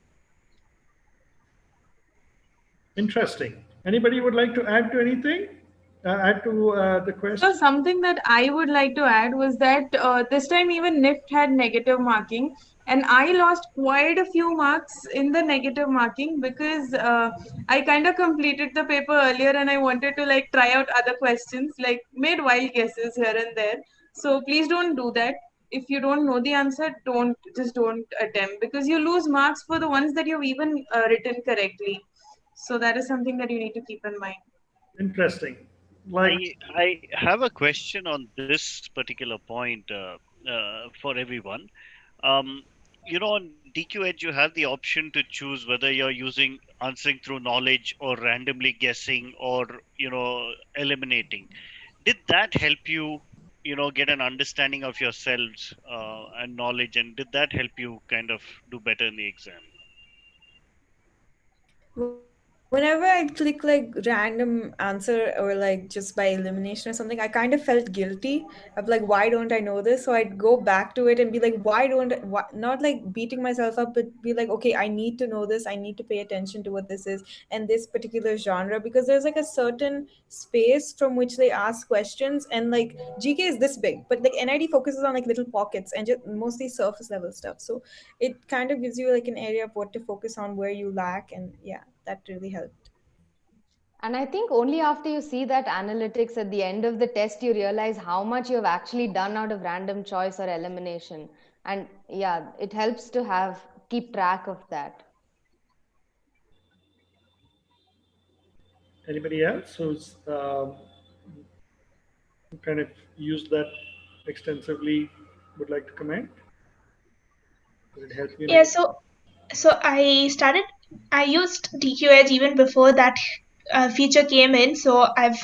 Interesting. Anybody would like to add to anything? Add to the So question? something that I would like to add was that this time even NIFT had negative marking, and I lost quite a few marks in the negative marking because I kind of completed the paper earlier and I wanted to like try out other questions, like made wild guesses here and there. So please don't do that. If you don't know the answer, don't attempt because you lose marks for the ones that you've even written correctly. So that is something that you need to keep in mind. Interesting. Like, I have a question on this particular point for everyone. Um, on DQ Edge, you have the option to choose whether you're using answering through knowledge or randomly guessing or eliminating. Did that help you, get an understanding of yourselves and knowledge, and did that help you kind of do better in the exam? Whenever I click like random answer or like just by elimination or something, I kind of felt guilty of like, why don't I know this? So I'd go back to it and be like, why, not like beating myself up, but be like, okay, I need to know this. I need to pay attention to what this is and this particular genre because there's like a certain space from which they ask questions. And like GK is this big, but like NID focuses on like little pockets and just mostly surface level stuff. So it kind of gives you like an area of what to focus on, where you lack. And yeah, that really helped. And I think only after you see that analytics at the end of the test, you realize how much you've actually done out of random choice or elimination. And yeah, it helps to keep track of that. anybody else who's kind of used that extensively would like to comment? Did it help you in Yeah, any? so I used DQ Edge even before that feature came in. So I've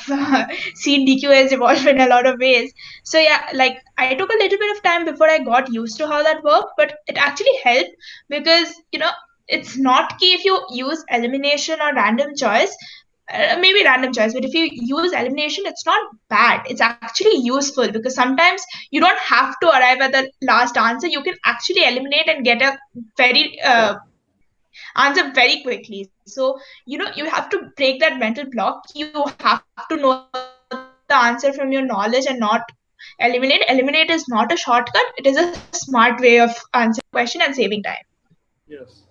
seen DQ Edge evolve in a lot of ways. So yeah, like I took a little bit of time before I got used to how that worked, but it actually helped because it's not key if you use elimination or random choice. Maybe random choice, but if you use elimination, it's not bad. It's actually useful because sometimes you don't have to arrive at the last answer. You can actually eliminate and get a very answer very quickly. So you have to break that mental block. You have to know the answer from your knowledge and not eliminate. Eliminate is not a shortcut. It is a smart way of answering the question and saving time. Yes.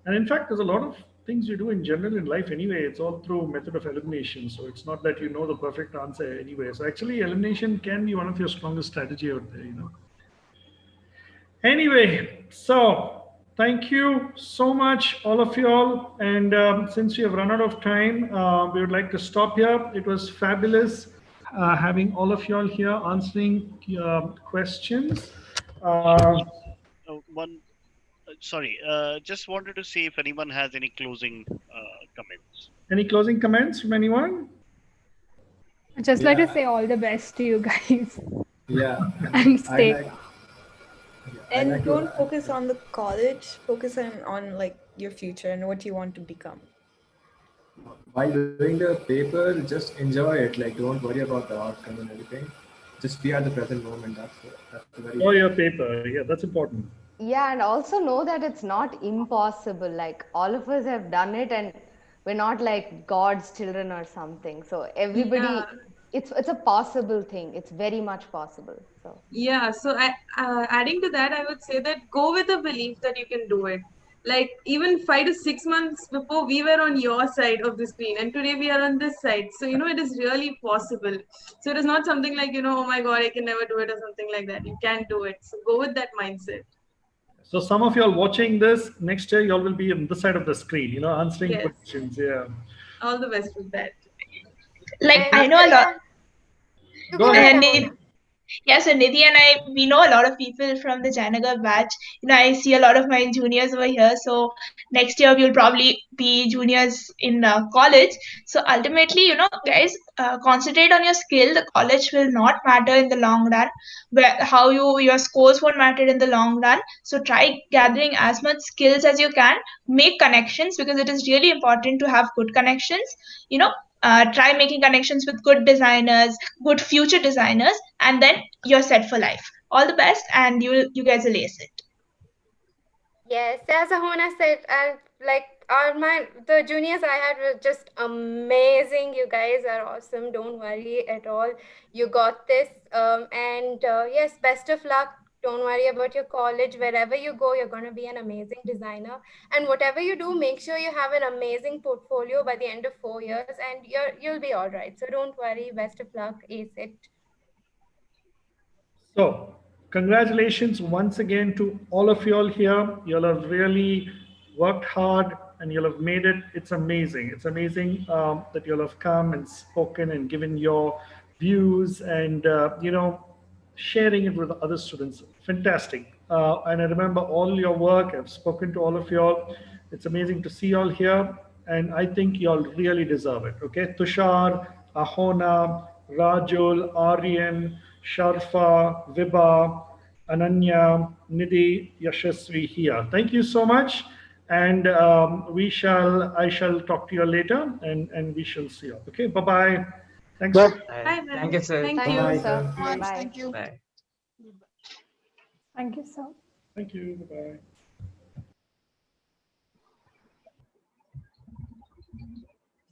And in fact, there's a lot of things you do in general in life anyway, it's all through method of elimination. So it's not that you know the perfect answer anyway. So actually elimination can be one of your strongest strategy out there, you know. Anyway, so thank you so much, all of you all. And since we have run out of time, we would like to stop here. It was fabulous having all of you all here answering questions. One, sorry, just wanted to see if anyone has any closing comments. Any closing comments from anyone? I'd just like to say all the best to you guys. Yeah. And stay. And don't focus on the college, focus on like your future and what you want to become. While doing the paper, just enjoy it. Like, don't worry about the outcome and everything. Just be at the present moment. That's very. Oh, your paper. Yeah, that's important. Yeah, and also know that it's not impossible. Like all of us have done it, and we're not like God's children or something. So everybody, it's a possible thing. It's very much possible. So yeah, so adding to that, I would say that go with the belief that you can do it. Like even 5 to 6 months before, we were on your side of the screen, and today we are on this side. So you know it is really possible. So it is not something like, you know, oh my God, I can never do it or something like that. You can do it. So go with that mindset. So some of you all watching this, next year you all will be on this side of the screen, you know, answering Yes. questions. Yeah. All the best with that. Like I know a lot. Go ahead. Yeah, so Nidhi and I, we know a lot of people from the Janagar batch. You know, I see a lot of my juniors over here. So next year we'll probably be juniors in college. So ultimately, you know, guys, concentrate on your skill. The college will not matter in the long run. Where how your scores won't matter in the long run. So try gathering as much skills as you can. Make connections because it is really important to have good connections. You know, try making connections with good designers, good future designers, and then you're set for life. All the best, and you guys will ace it. Yes, as Ahona said, like the juniors I had were just amazing. You guys are awesome. Don't worry at all. You got this. And yes, best of luck. Don't worry about your college. Wherever you go, you're going to be an amazing designer. And whatever you do, make sure you have an amazing portfolio by the end of 4 years, and you'll be all right. So don't worry. Best of luck. Ace it. So congratulations once again to all of you all here. You all have really worked hard and you'll have made it. It's amazing. It's amazing that you'll have come and spoken and given your views and, you know, sharing it with other students. Fantastic. And I remember all your work. I've spoken to all of you all. It's amazing to see you all here. And I think you all really deserve it. Okay. Tushar, Ahona, Rajul, Aryan, Sharfa, Vibha, Ananya, Nidhi, Yashasvi here. Thank you so much. And I shall talk to you later and we shall see you. Okay. Bye-bye. Thanks. Bye. Thank you, sir. Thank thank you. you, sir. Bye. Bye. Thank you. Bye. Thank you, sir. Thank you. Bye-bye.